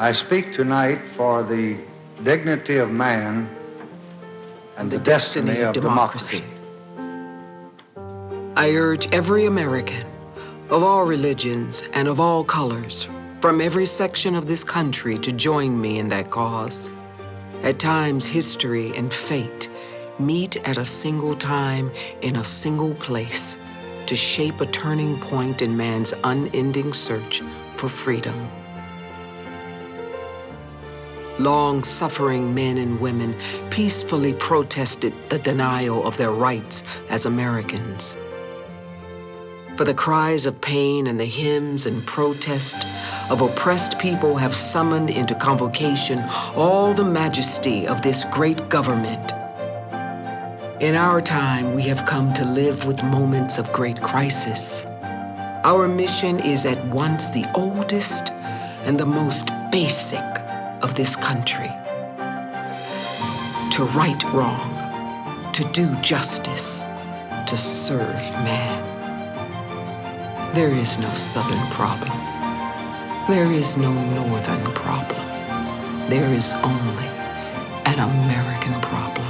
I speak tonight for the dignity of man and the destiny of democracy. I urge every American of all religions and of all colors from every section of this country to join me in that cause. At times, history and fate meet at a single time in a single place to shape a turning point in man's unending search for freedom. Long-suffering men and women peacefully protested the denial of their rights as Americans. For the cries of pain and the hymns and protest of oppressed people have summoned into convocation all the majesty of this great government. In our time, we have come to live with moments of great crisis. Our mission is at once the oldest and the most basic of this country. To right wrong, to do justice, to serve man. There is no Southern problem. There is no Northern problem. There is only an American problem.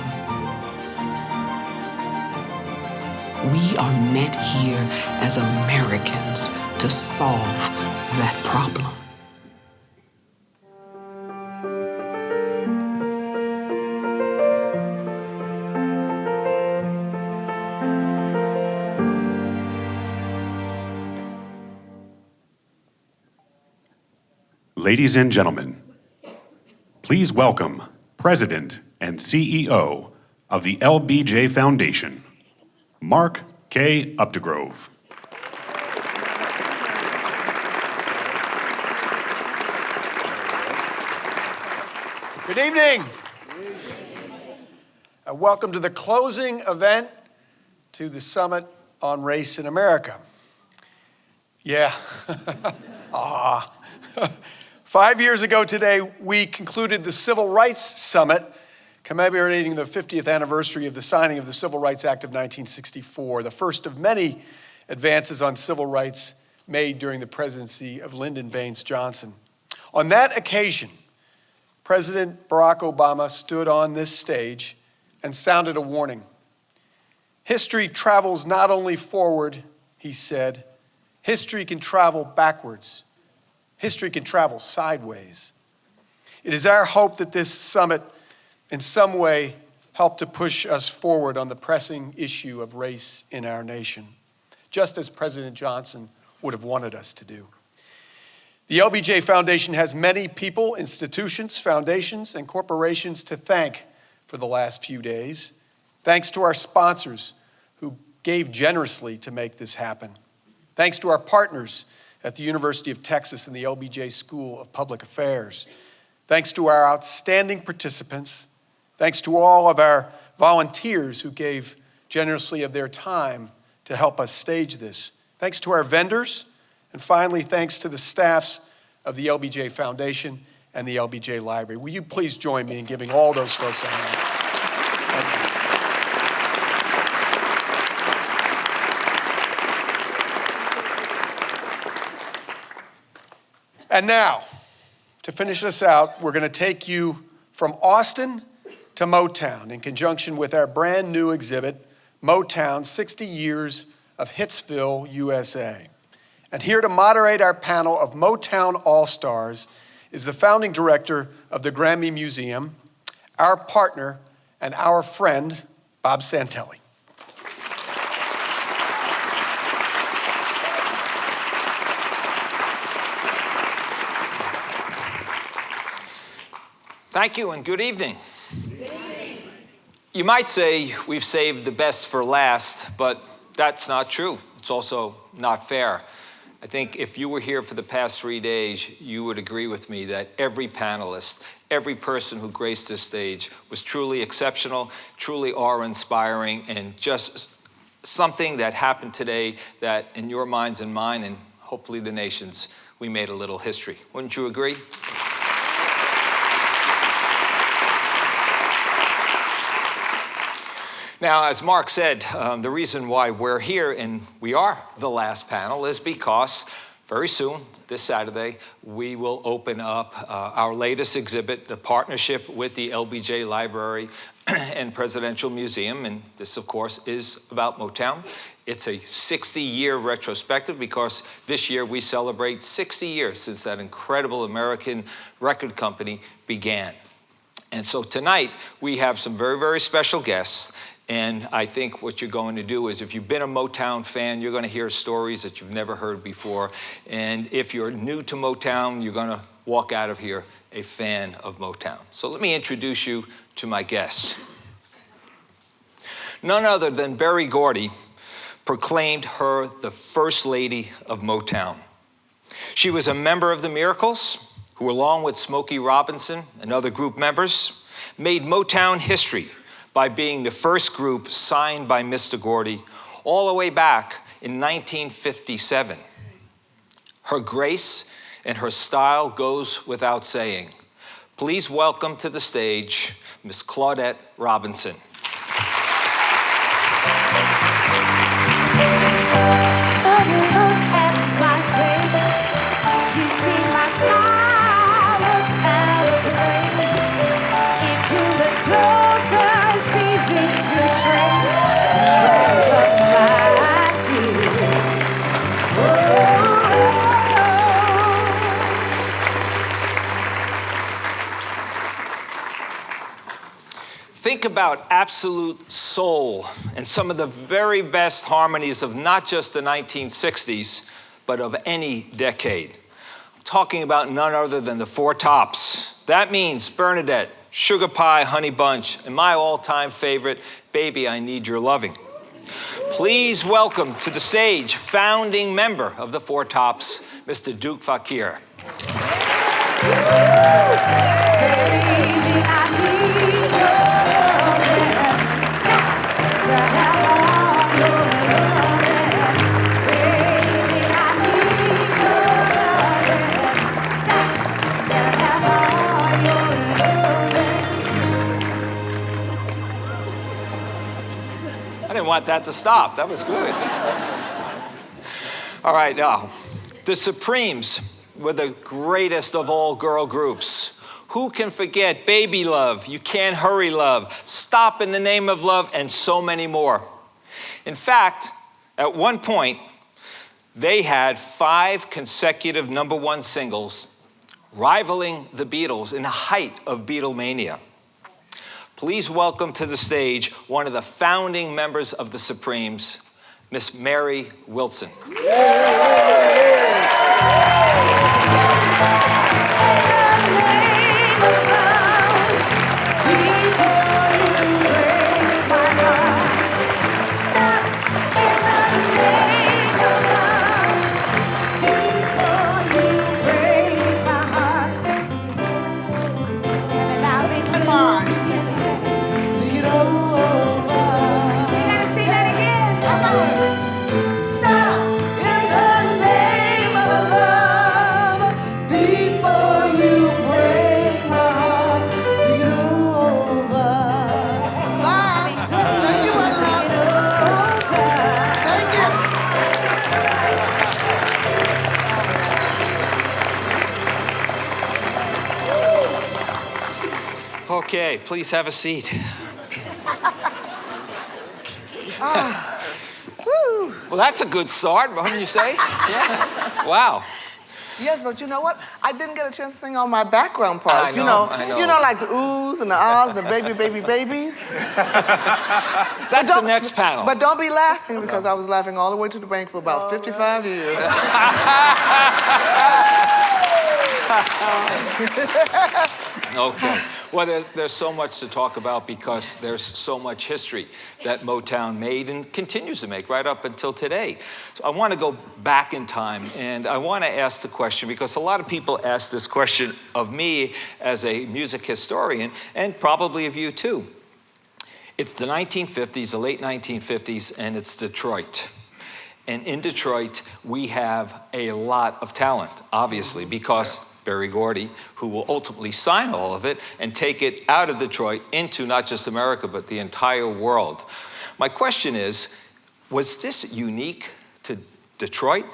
We are met here as Americans to solve that problem. Ladies and gentlemen, please welcome President and CEO of the LBJ Foundation, Mark K. Updegrove. Good evening. And welcome to the closing event to the Summit on Race in America. Yeah. 5 years ago today, we concluded the Civil Rights Summit, commemorating the 50th anniversary of the signing of the Civil Rights Act of 1964, the first of many advances on civil rights made during the presidency of Lyndon Baines Johnson. On that occasion, President Barack Obama stood on this stage and sounded a warning. History travels not only forward, he said, history can travel backwards. History can travel sideways. It is our hope that this summit in some way helped to push us forward on the pressing issue of race in our nation, just as President Johnson would have wanted us to do. The LBJ Foundation has many people, institutions, foundations, and corporations to thank for the last few days. Thanks to our sponsors who gave generously to make this happen. Thanks to our partners at the University of Texas and the LBJ School of Public Affairs. Thanks to our outstanding participants. Thanks to all of our volunteers who gave generously of their time to help us stage this. Thanks to our vendors. And finally, thanks to the staffs of the LBJ Foundation and the LBJ Library. Will you please join me in giving all those folks a hand? Thank you. And now, to finish us out, we're going to take you from Austin to Motown in conjunction with our brand new exhibit, Motown, 60 Years of Hitsville, USA. And here to moderate our panel of Motown All-Stars is the founding director of the GRAMMY Museum, our partner and our friend, Bob Santelli. Thank you and good evening. Good evening. You might say we've saved the best for last, but that's not true. It's also not fair. I think if you were here for the past 3 days, you would agree with me that every panelist, every person who graced this stage was truly exceptional, truly awe-inspiring, and just something that happened today that in your minds and mine, and hopefully the nation's, we made a little history. Wouldn't you agree? Now, as Mark said, the reason why we're here and we are the last panel is because very soon, this Saturday, we will open up our latest exhibit, the partnership with the LBJ Library and Presidential Museum. And this, of course, is about Motown. It's a 60-year retrospective because this year we celebrate 60 years since that incredible American record company began. And so tonight, we have some very, very special guests. And I think what you're going to do is, if you've been a Motown fan, you're going to hear stories that you've never heard before. And if you're new to Motown, you're going to walk out of here a fan of Motown. So let me introduce you to my guests. None other than Berry Gordy proclaimed her the First Lady of Motown. She was a member of the Miracles, who, along with Smokey Robinson and other group members, made Motown history by being the first group signed by Mr. Gordy all the way back in 1957. Her grace and her style goes without saying. Please welcome to the stage Miss Claudette Robinson. Think about absolute soul and some of the very best harmonies of not just the 1960s, but of any decade. I'm talking about none other than the Four Tops. That means Bernadette, Sugar Pie, Honey Bunch, and my all-time favorite, Baby, I Need Your Loving. Please welcome to the stage founding member of the Four Tops, Mr. Duke Fakir. I didn't want that to stop. That was good. All right, now, the Supremes were the greatest of all girl groups. Who can forget Baby Love, You Can't Hurry Love, Stop in the Name of Love, and so many more? In fact, at one point, they had 5 consecutive #1 singles, rivaling the Beatles in the height of Beatlemania. Please welcome to the stage one of the founding members of the Supremes, Miss Mary Wilson. Okay, please have a seat. Well, that's a good start, wouldn't you say? Yeah. Wow. Yes, but you know what? I didn't get a chance to sing all my background parts. I know. You know, like the oohs and the ahs, the baby, baby, babies. That's the next panel. But don't be laughing, because I was laughing all the way to the bank for about 55 years. Okay. Well, there's so much to talk about because there's so much history that Motown made and continues to make right up until today. So I want to go back in time, and I want to ask the question, because a lot of people ask this question of me as a music historian, and probably of you too. It's the 1950s, the late 1950s, and it's Detroit. And in Detroit, we have a lot of talent, obviously, because Berry Gordy, who will ultimately sign all of it and take it out of Detroit into not just America, but the entire world. My question is, was this unique to Detroit,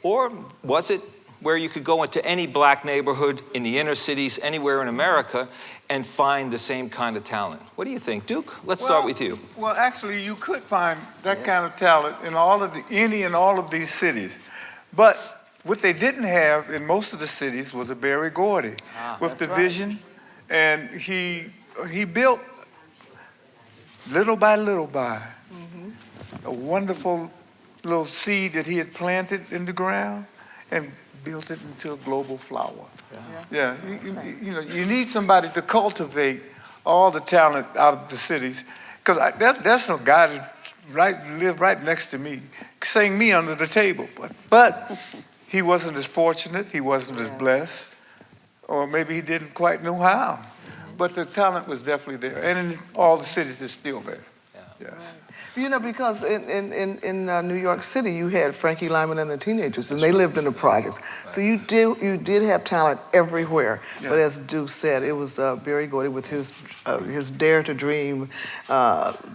Or was it where you could go into any black neighborhood in the inner cities, anywhere in America, and find the same kind of talent? What do you think, Duke? Let's start with you. Well, actually, you could find that kind of talent in all of these cities. But what they didn't have in most of the cities was a Berry Gordy with the vision. And he built little by a wonderful little seed that he had planted in the ground and built it into a global flower. Yeah, you know, you need somebody to cultivate all the talent out of the cities. Because there's a guy that lived right next to me, sang me under the table. But he wasn't as fortunate, he wasn't as blessed, or maybe he didn't quite know how. But the talent was definitely there, and in all the cities it's still there. Yes. You know, because in New York City, you had Frankie Lyman and the Teenagers, and they lived in the projects. Right. So you did have talent everywhere. Yeah. But as Duke said, it was Berry Gordy with his Dare to Dream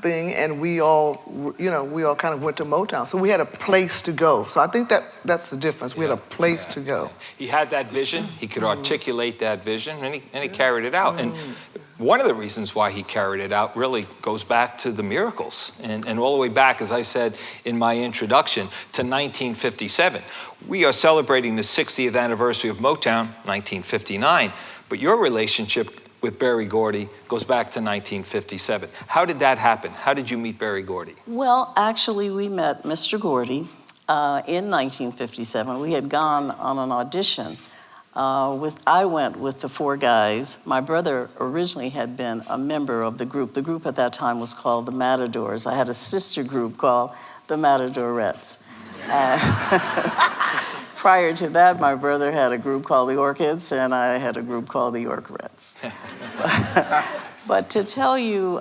thing, and we all kind of went to Motown. So we had a place to go. So I think that's the difference. We had a place to go. He had that vision. He could articulate that vision, and he carried it out. And one of the reasons why he carried it out really goes back to the miracles and all the way back, as I said in my introduction, to 1957. We are celebrating the 60th anniversary of Motown, 1959, but your relationship with Berry Gordy goes back to 1957. How did that happen? How did you meet Berry Gordy? Well, actually, we met Mr. Gordy in 1957. We had gone on an audition. I went with the four guys. My brother originally had been a member of the group. The group at that time was called the Matadors. I had a sister group called the Matadorettes. Prior to that, my brother had a group called the Orchids, and I had a group called the Orcherettes. But to tell you,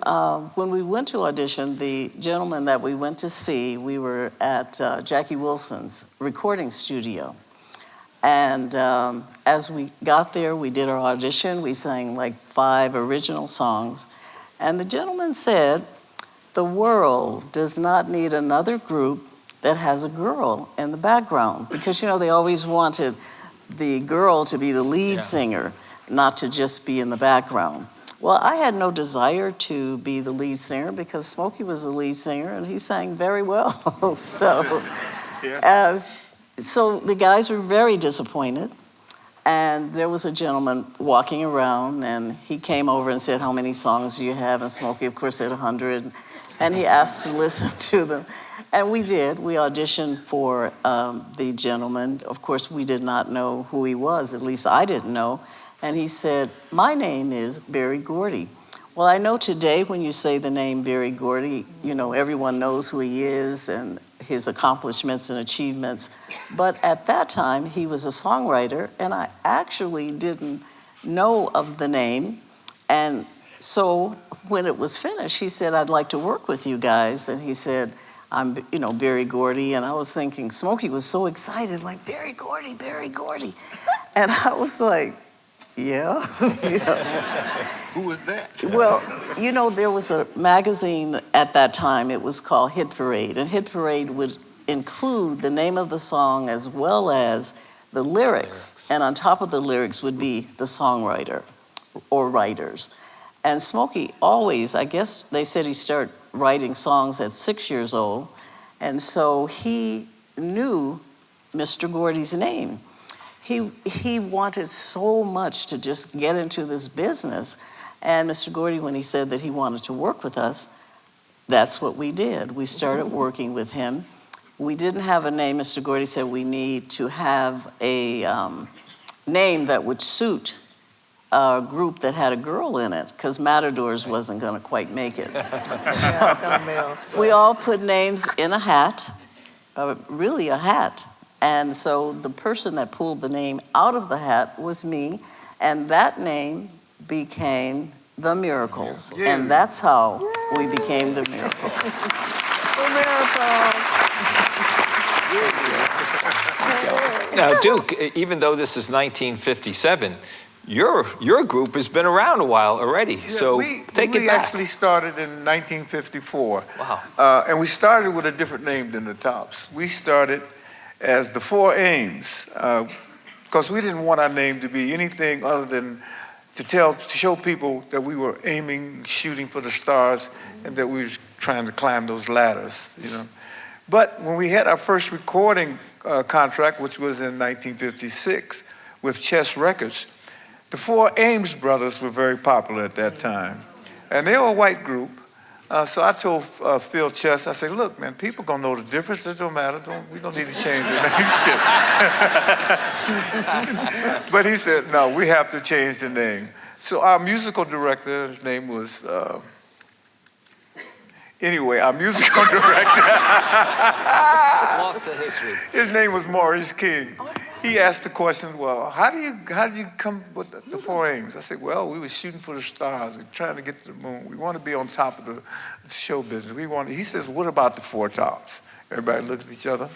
when we went to audition, the gentleman that we went to see, we were at Jackie Wilson's recording studio. And as we got there, we did our audition. We sang like 5 original songs. And the gentleman said, the world does not need another group that has a girl in the background. Because, you know, they always wanted the girl to be the lead singer, not to just be in the background. Well, I had no desire to be the lead singer because Smokey was the lead singer and he sang very well. So the guys were very disappointed, and there was a gentleman walking around, and he came over and said, how many songs do you have? And Smokey, of course, said 100, and he asked to listen to them. And we did. We auditioned for the gentleman. Of course, we did not know who he was, at least I didn't know. And he said, my name is Berry Gordy. Well, I know today when you say the name Berry Gordy, you know, everyone knows who he is and his accomplishments and achievements. But at that time, he was a songwriter, and I actually didn't know of the name. And so when it was finished, he said, I'd like to work with you guys. And he said, I'm, you know, Berry Gordy. And I was thinking, Smokey was so excited, like, Berry Gordy, Berry Gordy. And I was like, yeah. You know. Who was that? Well, you know, there was a magazine at that time. It was called Hit Parade. And Hit Parade would include the name of the song as well as the lyrics. And on top of the lyrics would be the songwriter or writers. And Smokey always, I guess they said he started writing songs at 6 years old. And so he knew Mr. Gordy's name. He wanted so much to just get into this business. And Mr. Gordy, when he said that he wanted to work with us, that's what we did. We started working with him. We didn't have a name. Mr. Gordy said we need to have a name that would suit a group that had a girl in it, because Matadors wasn't going to quite make it. So we all put names in a hat, really a hat. And so the person that pulled the name out of the hat was me, and that name became The Miracles. Yeah. And that's how we became The Miracles. The Miracles. Now, Duke, even though this is 1957, your group has been around a while already. Yeah, so take it back. We actually started in 1954. Wow. And we started with a different name than the Tops. We started as the Four Aims, because we didn't want our name to be anything other than to show people that we were aiming, shooting for the stars, and that we were trying to climb those ladders, you know. But when we had our first recording contract, which was in 1956 with Chess Records, the Four Ames brothers were very popular at that time. And they were a white group. So I told Phil Chess, I said, look, man, people gonna know the difference. It don't matter. We don't need to change the name. But he said, no, we have to change the name. So our musical director, his name was, anyway, our musical director. Lost the history. His name was Maurice King. He asked the question, well, how did you come with the Four Aims? I said, well, we were shooting for the stars. We're trying to get to the moon. We want to be on top of the show business. He says, what about the Four Tops? Everybody looked at each other,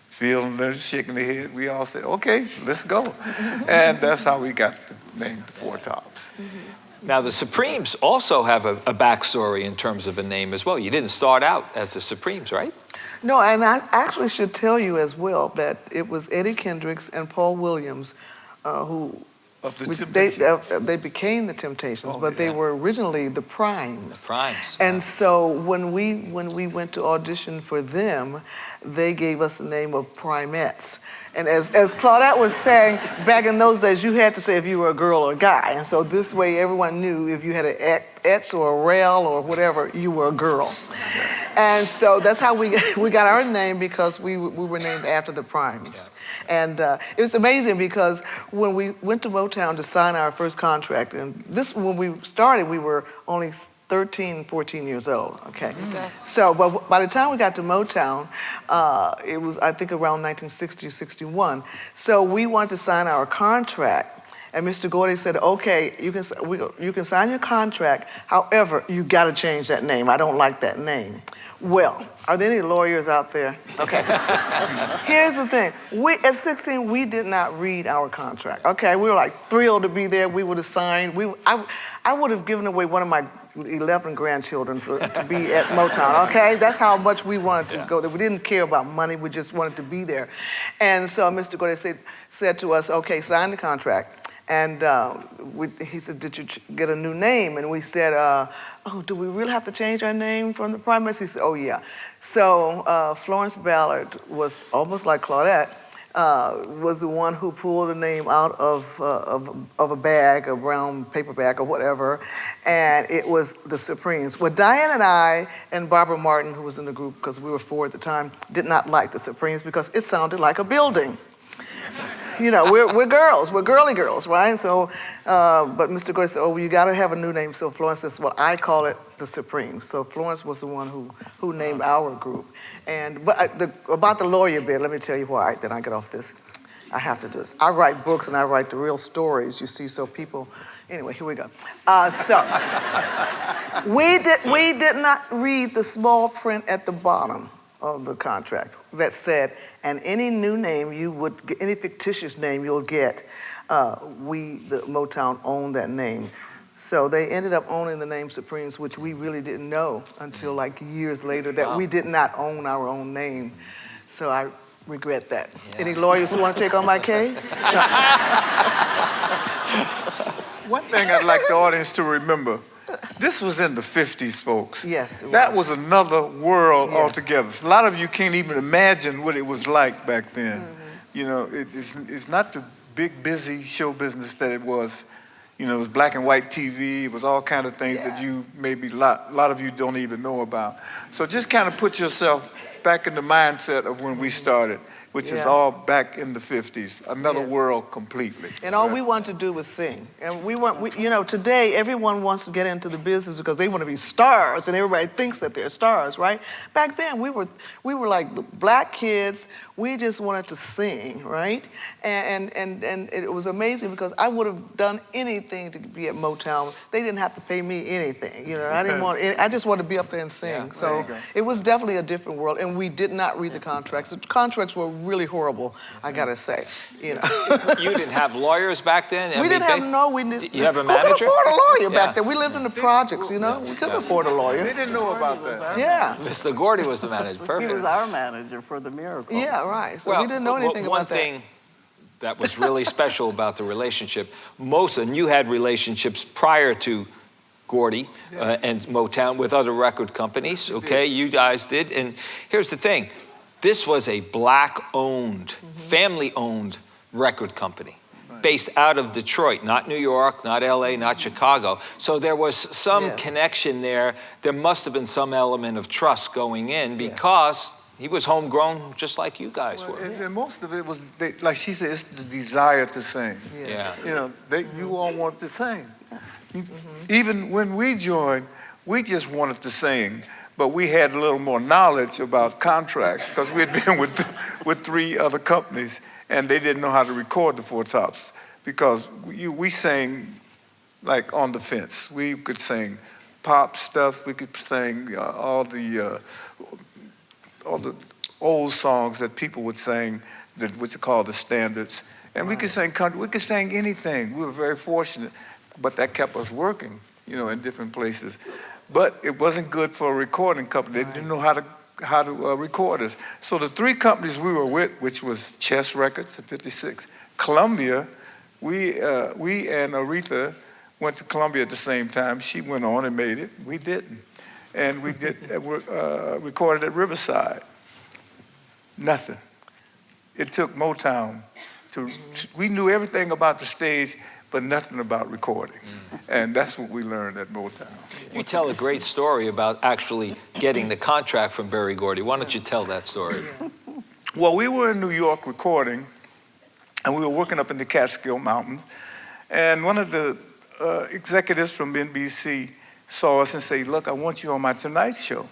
feeling, they're shaking their head. We all said, okay, let's go. And that's how we got the name, the Four Tops. Now, the Supremes also have a backstory in terms of a name as well. You didn't start out as the Supremes, right? No, and I actually should tell you as well that it was Eddie Kendricks and Paul Williams who they became the Temptations, but they were originally the Primes. The Primes. And so when we went to audition for them, they gave us the name of Primettes. And as Claudette was saying, back in those days, you had to say if you were a girl or a guy. And so this way, everyone knew if you had an X or a Rel or whatever, you were a girl. And so that's how we got our name, because we were named after the Primes. And it was amazing because when we went to Motown to sign our first contract, and when we started, we were only 13, 14 years old, okay? So, but by the time we got to Motown, it was, I think, around 1960 or 61. So we wanted to sign our contract, and Mr. Gordy said, okay, you can sign your contract, however, you gotta change that name. I don't like that name. Well, are there any lawyers out there? Okay. Here's the thing. At 16, we did not read our contract, okay? We were like thrilled to be there. We would have signed. I would have given away one of my 11 grandchildren to be at Motown, okay? That's how much we wanted to go there. We didn't care about money, we just wanted to be there. And so Mr. Gordy said to us, okay, sign the contract. And he said, did you get a new name? And we said, oh, do we really have to change our name from the Primates? He said, oh yeah. So Florence Ballard was almost like Claudette, was the one who pulled the name out of a bag, a brown paper bag or whatever, and it was the Supremes. Well, Diane and I and Barbara Martin, who was in the group, because we were 4 at the time, did not like the Supremes because it sounded like a building. You know, we're girls, we're girly girls, right? So, but Mr. Gordy said, oh, well, you gotta have a new name. So Florence says, well, I call it the Supremes. So Florence was the one who named our group. And about the lawyer bit, let me tell you why, then I get off this. I have to do this. I write books and I write the real stories, you see, so people, anyway, here we go. We did not read the small print at the bottom of the contract that said, and any new name you would, any fictitious name you'll get, the Motown owned that name. So they ended up owning the name Supremes, which we really didn't know until like years later that we did not own our own name. So I regret that. Yeah. Any lawyers who want to take on my case? One thing I'd like the audience to remember, this was in the 50s, folks. Yes, that was another world altogether. A lot of you can't even imagine what it was like back then. Mm-hmm. You know, it's not the big, busy show business that it was. You know, it was black and white TV. It was all kind of things that you maybe a lot of you don't even know about. So just kind of put yourself back in the mindset of when we started, which is all back in the 50s, another world completely. And all we wanted to do was sing. And you know, today everyone wants to get into the business because they want to be stars, and everybody thinks that they're stars, right? Back then we were like black kids. We just wanted to sing, right? And it was amazing because I would have done anything to be at Motown. They didn't have to pay me anything, you know. I just wanted to be up there and sing. So it was definitely a different world, and we did not read the contracts. The contracts were really horrible, I gotta say, you know. You didn't have lawyers back then? We didn't have, no, we didn't. You have a Who manager? could afford a lawyer Yeah. back then? We lived in the projects, you know. We couldn't afford a lawyer. They didn't know about that. Yeah. Mr. Gordy was the manager. He Perfect. was our manager for the Miracles. Yeah, right. So we didn't know anything one about that. thing that was really special about the relationship, and you had relationships prior to Gordy and Motown with other record companies, okay? You guys did. And here's the thing. This was a black-owned, family-owned record company based out of Detroit, not New York, not LA, not Chicago. So there was some connection there. There must have been some element of trust going in because he was homegrown just like you guys were. And most of it was, like she said, it's the desire to sing. Yeah. You know, you all want to sing. Even when we joined, we just wanted to sing, but we had a little more knowledge about contracts because we had been with 3 other companies, and they didn't know how to record the Four Tops because we sang like on the fence. We could sing pop stuff. We could sing all the old songs that people would sing, which are called the standards. And we could sing country. We could sing anything. We were very fortunate, but that kept us working, you know, in different places. But it wasn't good for a recording company. They didn't know how to record us. So the 3 companies we were with, which was Chess Records in '56, Columbia, we and Aretha went to Columbia at the same time. She went on and made it. We didn't. And we did recorded at Riverside. Nothing. It took Motown we knew everything about the stage, but nothing about recording. And that's what we learned at Motown. You tell a great story about actually getting the contract from Berry Gordy. Why don't you tell that story? Well, we were in New York recording, and we were working up in the Catskill Mountains, and one of the executives from NBC saw us and said, look, I want you on my Tonight Show.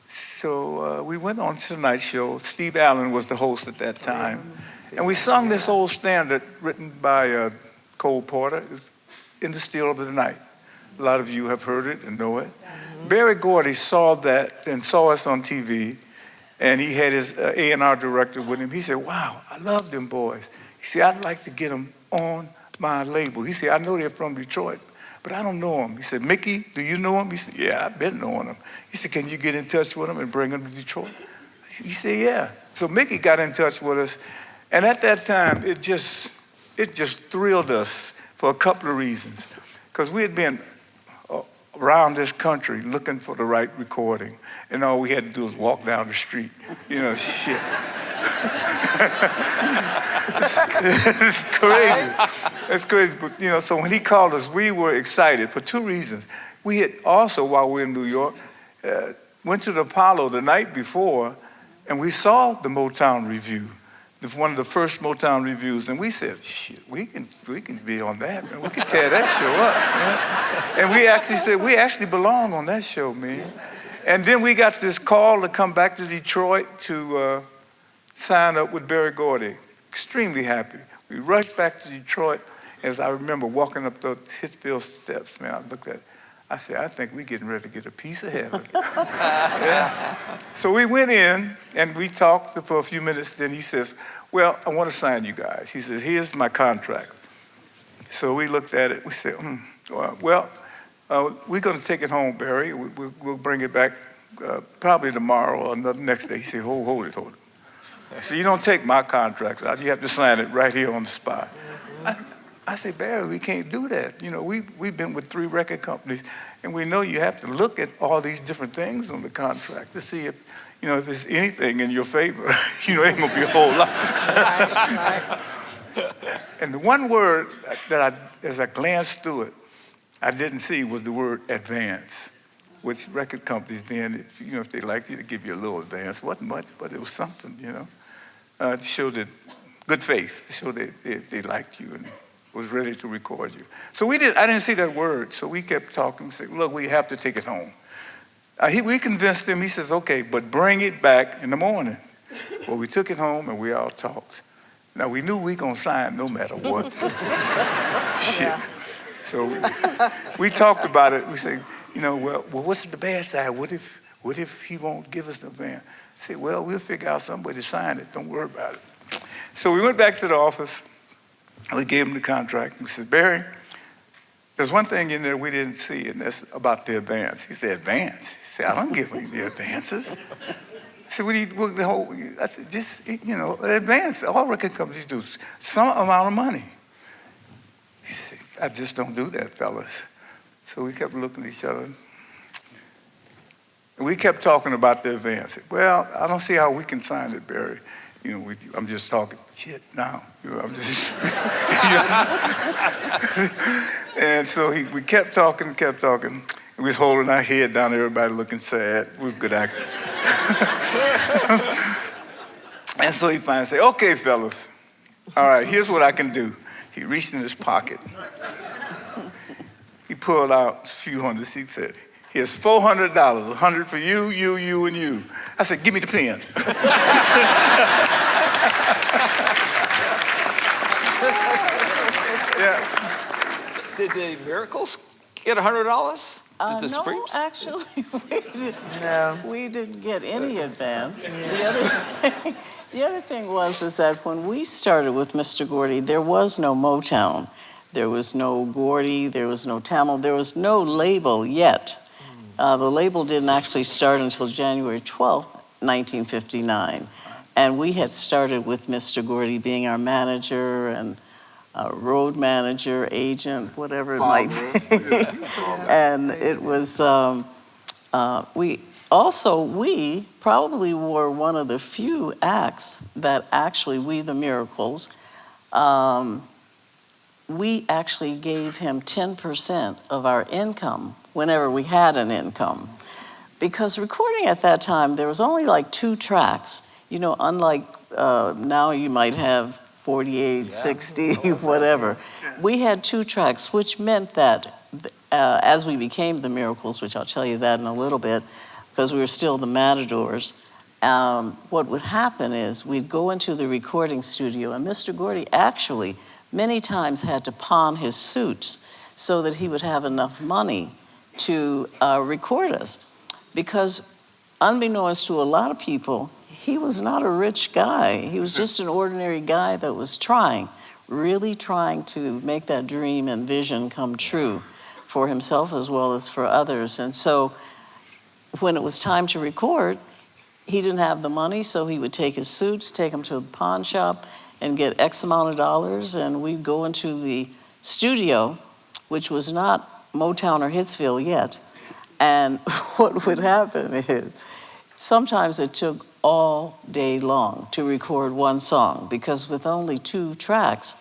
So we went on Tonight Show. Steve Allen was the host at that time. And we sung this old standard written by Cole Porter, In the Still of the Night. A lot of you have heard it and know it. Berry Gordy saw that and saw us on TV, and he had his A&R director with him. He said, wow, I love them boys. He said, I'd like to get them on my label. He said, I know they're from Detroit, but I don't know them. He said, Mickey, do you know them? He said, yeah, I've been knowing them. He said, can you get in touch with them and bring them to Detroit? He said, yeah. So Mickey got in touch with us, and at that time, it just thrilled us for a couple of reasons. Because we had been around this country looking for the right recording, and all we had to do was walk down the street. You know, shit. It's crazy. It's crazy. But, you know, so when he called us, we were excited for 2 reasons. We had also, while we were in New York, went to the Apollo the night before, and we saw the Motown review, one of the first Motown reviews, and we said, shit, we can be on that, man. We can tear that show up, man. And we actually said, we actually belong on that show, man. And then we got this call to come back to Detroit to sign up with Berry Gordy. Extremely happy. We rushed back to Detroit. As I remember walking up the Hitsville steps, man, I looked at it. I said, I think we're getting ready to get a piece of heaven. Yeah. So we went in, and we talked for a few minutes. Then he says, well, I want to sign you guys. He says, here's my contract. So we looked at it. We said, well, we're going to take it home, Barry. We'll bring it back probably tomorrow or the next day. He said, hold it. So you don't take my contract out. You have to sign it right here on the spot. I say, Barry, we can't do that. You know, we've been with 3 record companies, and we know you have to look at all these different things on the contract to see if, you know, if there's anything in your favor. You know, it ain't gonna be a whole lot. Right. And the one word that as I glanced through it, I didn't see was the word advance, which record companies then, if they liked you, to give you a little advance. It wasn't much, but it was something, you know, to show that good faith, to show that they liked you and was ready to record you. So I didn't see that word, so we kept talking. We said, look, we have to take it home. We convinced him. He says, okay, but bring it back in the morning. Well, we took it home, and we all talked. Now, we knew we going to sign no matter what. Shit. Yeah. So we talked about it. We said, you know, well, what's the bad side? What if he won't give us the van? said, well, we'll figure out some way to sign it. Don't worry about it. So we went back to the office. We gave him the contract. We said, Barry, there's one thing in there we didn't see, and that's about the advance. He said, advance? He said, I don't give you the advances. I said, what do you, the whole, I said, just, you know, advance. All record companies do some amount of money. He said, I just don't do that, fellas. So we kept looking at each other. And we kept talking about the advance. Well, I don't see how we can sign it, Barry. You know, I'm just talking shit now. You know, I'm just. And so we kept talking. And we was holding our head down, everybody looking sad. We were good actors. And so he finally said, okay, fellas, all right, here's what I can do. He reached in his pocket. He pulled out a few hundreds. He said, here's $400, $100 for you, you, and you. I said, give me the pen. Yeah. So did the Miracles get $100? Did the No, Supremes? actually, we didn't get any advance. Yeah. The other thing is that when we started with Mr. Gordy, there was no Motown. There was no Gordy, there was no Tamil, there was no label yet. The label didn't actually start until January 12th, 1959. And we had started with Mr. Gordy being our manager and road manager, agent, whatever it might be. And it was, we probably were one of the few acts that actually, we the Miracles, we actually gave him 10% of our income whenever we had an income. Because recording at that time, there was only like 2 tracks. You know, unlike now you might have 48, 60, whatever. We had 2 tracks, which meant that as we became the Miracles, which I'll tell you that in a little bit, because we were still the Matadors, what would happen is we'd go into the recording studio, and Mr. Gordy actually many times had to pawn his suits so that he would have enough money to record us. Because unbeknownst to a lot of people, he was not a rich guy. He was just an ordinary guy that was really trying to make that dream and vision come true for himself as well as for others. And so when it was time to record, he didn't have the money, so he would take his suits, take them to a pawn shop, and get X amount of dollars, and we'd go into the studio, which was not Motown or Hitsville yet. And what would happen is sometimes it took all day long to record one song, because with only 2 tracks,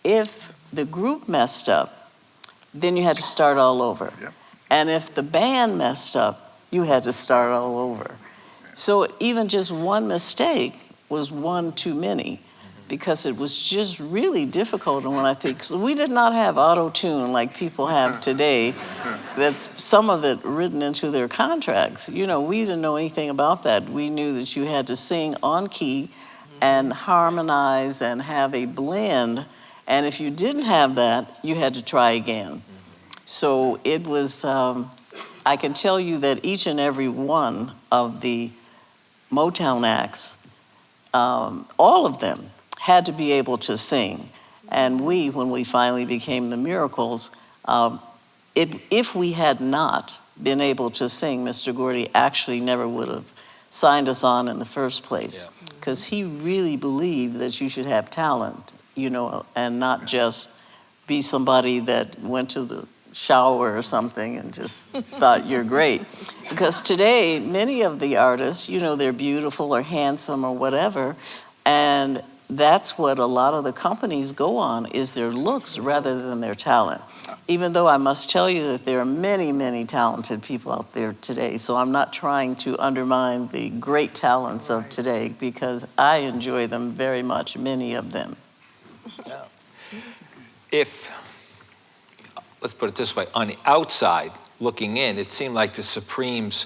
if the group messed up, then you had to start all over. Yep. And if the band messed up, you had to start all over. So even just one mistake was one too many, because it was just really difficult. And when I think, so we did not have auto-tune like people have today. That's some of it written into their contracts. You know, we didn't know anything about that. We knew that you had to sing on key and harmonize and have a blend. And if you didn't have that, you had to try again. So it was, I can tell you that each and every one of the Motown acts, all of them, had to be able to sing. And we, when we finally became the Miracles, if we had not been able to sing, Mr. Gordy actually never would have signed us on in the first place. Because he really believed that you should have talent, you know, and not just be somebody that went to the shower or something and just thought you're great. Because today, many of the artists, you know, they're beautiful or handsome or whatever, and that's what a lot of the companies go on, is their looks rather than their talent. Even though I must tell you that there are many, many talented people out there today, so I'm not trying to undermine the great talents of today, because I enjoy them very much, many of them. If, let's put it this way, on the outside looking in, it seemed like the Supremes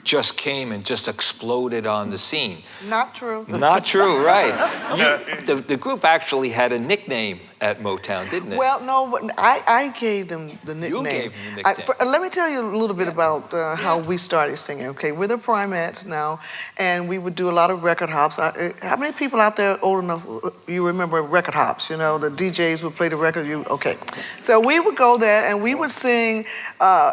just came and just exploded on the scene. Not true. Not true, right. The group actually had a nickname at Motown, didn't it? Well, no, but I gave them the nickname. You gave them the nickname. Let me tell you a little bit about how we started singing, okay? We're the Primates now, and we would do a lot of record hops. How many people out there old enough, you remember record hops? You know, the DJs would play the record, okay. So we would go there, and we would sing,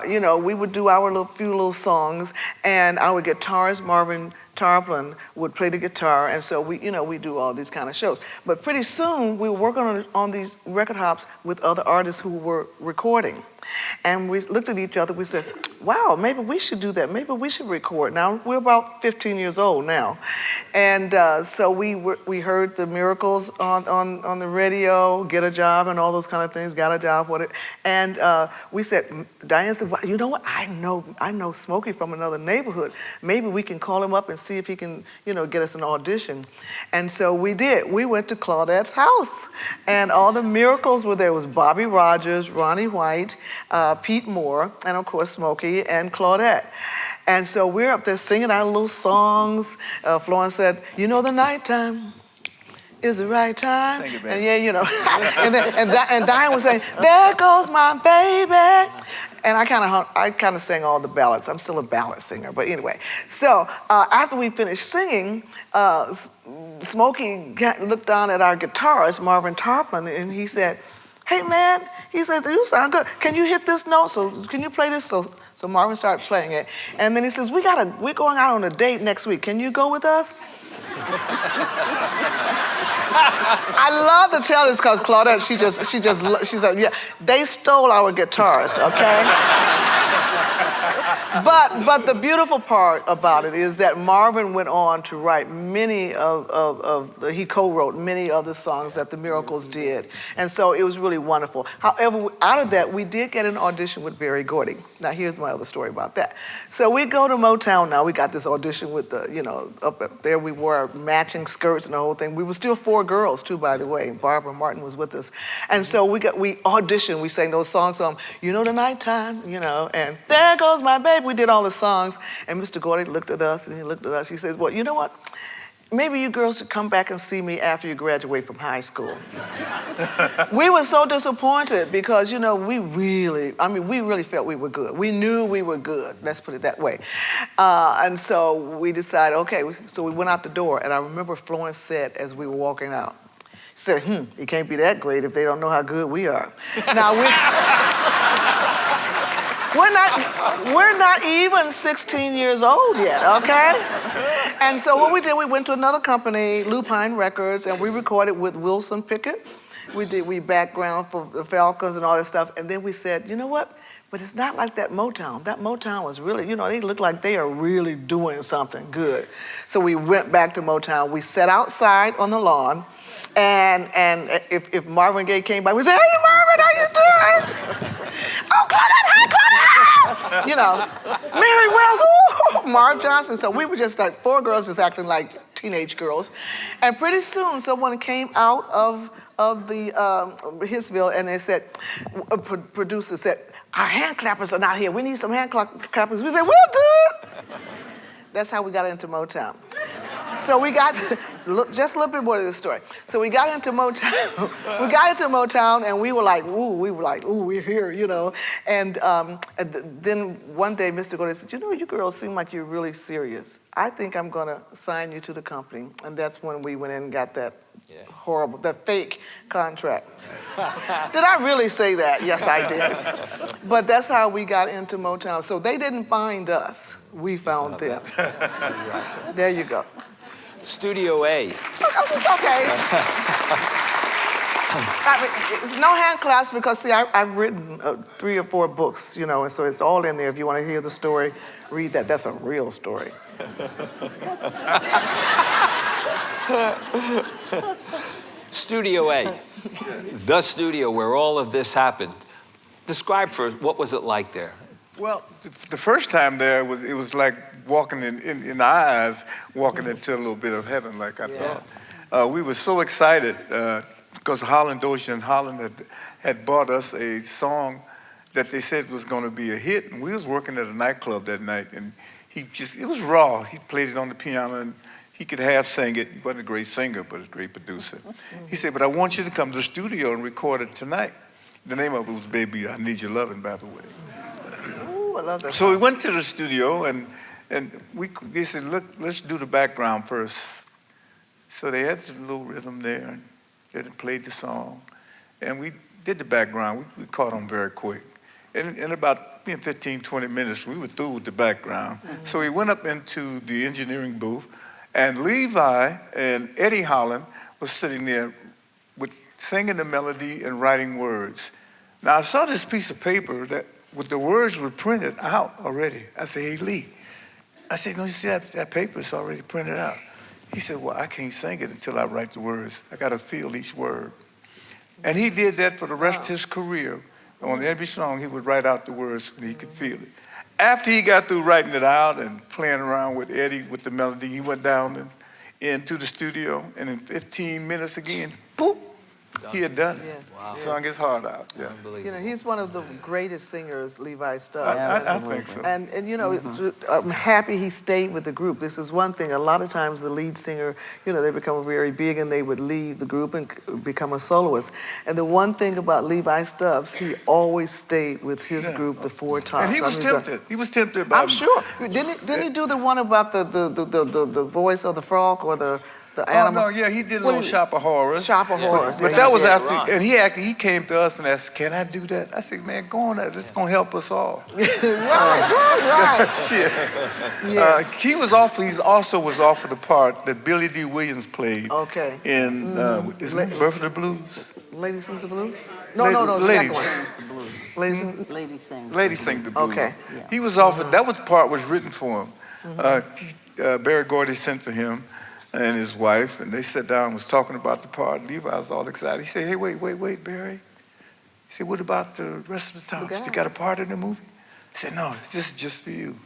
you know, we would do our few little songs, and our guitarist, Marvin Tarplin, would play the guitar, and so we do all these kind of shows. But pretty soon, we were working on these record hops with other artists who were recording. And we looked at each other, we said, wow, maybe we should do that. Maybe we should record. Now, we're about 15 years old now. And so we heard the Miracles on the radio, Get a Job and all those kind of things, Got a Job, whatever. And we said, Diane said, well, you know what, I know Smokey from another neighborhood. Maybe we can call him up and see if he can, you know, get us an audition. And so we did. We went to Claudette's house, and all the Miracles were there. It was Bobby Rogers, Ronnie White, Pete Moore, and of course Smokey and Claudette. And so we're up there singing our little songs. Florence said, you know, the nighttime is the right time. Sing it, baby. And yeah, you know. and Diane was saying, there goes my baby. And I kind of sang all the ballads. I'm still a ballad singer, but anyway. So after we finished singing, Smokey looked down at our guitarist, Marvin Tarplin, and he said, hey man, he said, you sound good. Can you hit this note? So can you play this? So Marvin started playing it. And then he says, we're going out on a date next week. Can you go with us? I love to tell this because Claudette, she said, yeah, they stole our guitarist, okay? But the beautiful part about it is that Marvin went on to write many he co-wrote many of the songs that the Miracles did. And so it was really wonderful. However, out of that, we did get an audition with Berry Gordy. Now, here's my other story about that. So we go to Motown now. We got this audition with the, you know, up there we wore matching skirts and the whole thing. We were still 4 girls, too, by the way. Barbara Martin was with us. And so we auditioned. We sang those songs on, you know, the nighttime, you know, and there goes my baby. We did all the songs. And Mr. Gordy looked at us, and he looked at us. He says, well, you know what? Maybe you girls should come back and see me after you graduate from high school. We were so disappointed because, you know, we really felt we were good. We knew we were good, let's put it that way. And so we decided, okay, so we went out the door, and I remember Florence said as we were walking out, she said, it can't be that great if they don't know how good we are. Now, we're not even 16 years old yet, okay? And so what we did, we went to another company, Lupine Records, and we recorded with Wilson Pickett. We background for the Falcons and all that stuff. And then we said, you know what? But it's not like that Motown. That Motown was really, you know, they look like they are really doing something good. So we went back to Motown. We sat outside on the lawn. And if Marvin Gaye came by, we said, hey, Marvin, how you doing? Oh, Claudette, hi, Claudette! You know, Mary Wells, ooh, Marv Johnson. So we were just like 4 girls just acting like teenage girls. And pretty soon, someone came out of the Hitsville, and they said, producer said, our hand clappers are not here. We need some hand clappers. We said, we'll do it. That's how we got into Motown. So we got, just a little bit more to this story. So we got into Motown. And we were like, ooh, we're here, you know. And then one day, Mr. Gordy said, you know, you girls seem like you're really serious. I think I'm gonna sign you to the company. And that's when we went in and got that horrible, that fake contract. Did I really say that? Yes, I did. But that's how we got into Motown. So they didn't find us. We found them. There you go. Studio A. It's okay. It's no hand claps because, see, I've written 3 or 4 books, you know, and so it's all in there. If you want to hear the story, read that. That's a real story. Studio A, the studio where all of this happened. Describe for us, what was it like there? Well, the first time there, it was like walking in our eyes, walking into a little bit of heaven, like I thought. We were so excited because Holland Ocean Holland had bought us a song that they said was going to be a hit, and we was working at a nightclub that night, and it was raw. He played it on the piano, and he could half sing it. He wasn't a great singer, but a great producer. He said, but I want you to come to the studio and record it tonight. The name of it was Baby, I Need Your Lovin', by the way. Ooh, I love that So we went to the studio, and they said, look, let's do the background first. So they had the little rhythm there, and they played the song. And we did the background. We caught on very quick. And in about 15, 20 minutes, we were through with the background. So we went up into the engineering booth, and Levi and Eddie Holland was sitting there singing the melody and writing words. Now, I saw this piece of paper that with the words were printed out already. I said, hey, Lee. I said, no, you see that paper is already printed out. He said, well, I can't sing it until I write the words. I got to feel each word. And he did that for the rest of his career. On every song, he would write out the words and he could feel it. After he got through writing it out and playing around with Eddie with the melody, he went down into the studio, and in 15 minutes again, boop, he had done it. Yeah. Wow. Sung his heart out. Yeah. You know, he's one of the greatest singers, Levi Stubbs. I think so. And you know, I'm happy he stayed with the group. This is one thing. A lot of times the lead singer, you know, they become very big and they would leave the group and become a soloist. And the one thing about Levi Stubbs, he always stayed with his group, the Four Tops. And he was tempted. He was tempted by... I'm sure. Didn't he do the one about the voice of the frog or the animal? Oh, no, yeah, he did a little Shop of Horrors. Shop of Horrors. But that was after, and he came to us and asked, can I do that? I said, man, go on, that's going to help us all. right. Shit. Yeah. He also was offered the part that Billy D. Williams played in Birth of the Blues. Lady Sings the Blues? No, Ladies. Lady Sing the Blues. Okay. Yeah. He was offered, part was written for him. Berry Gordy sent for him and his wife, and they sat down and was talking about the part. Levi was all excited. He said, hey, wait, Berry. He said, what about the rest of the Tops? You got a part in the movie? He said, no, this is just for you.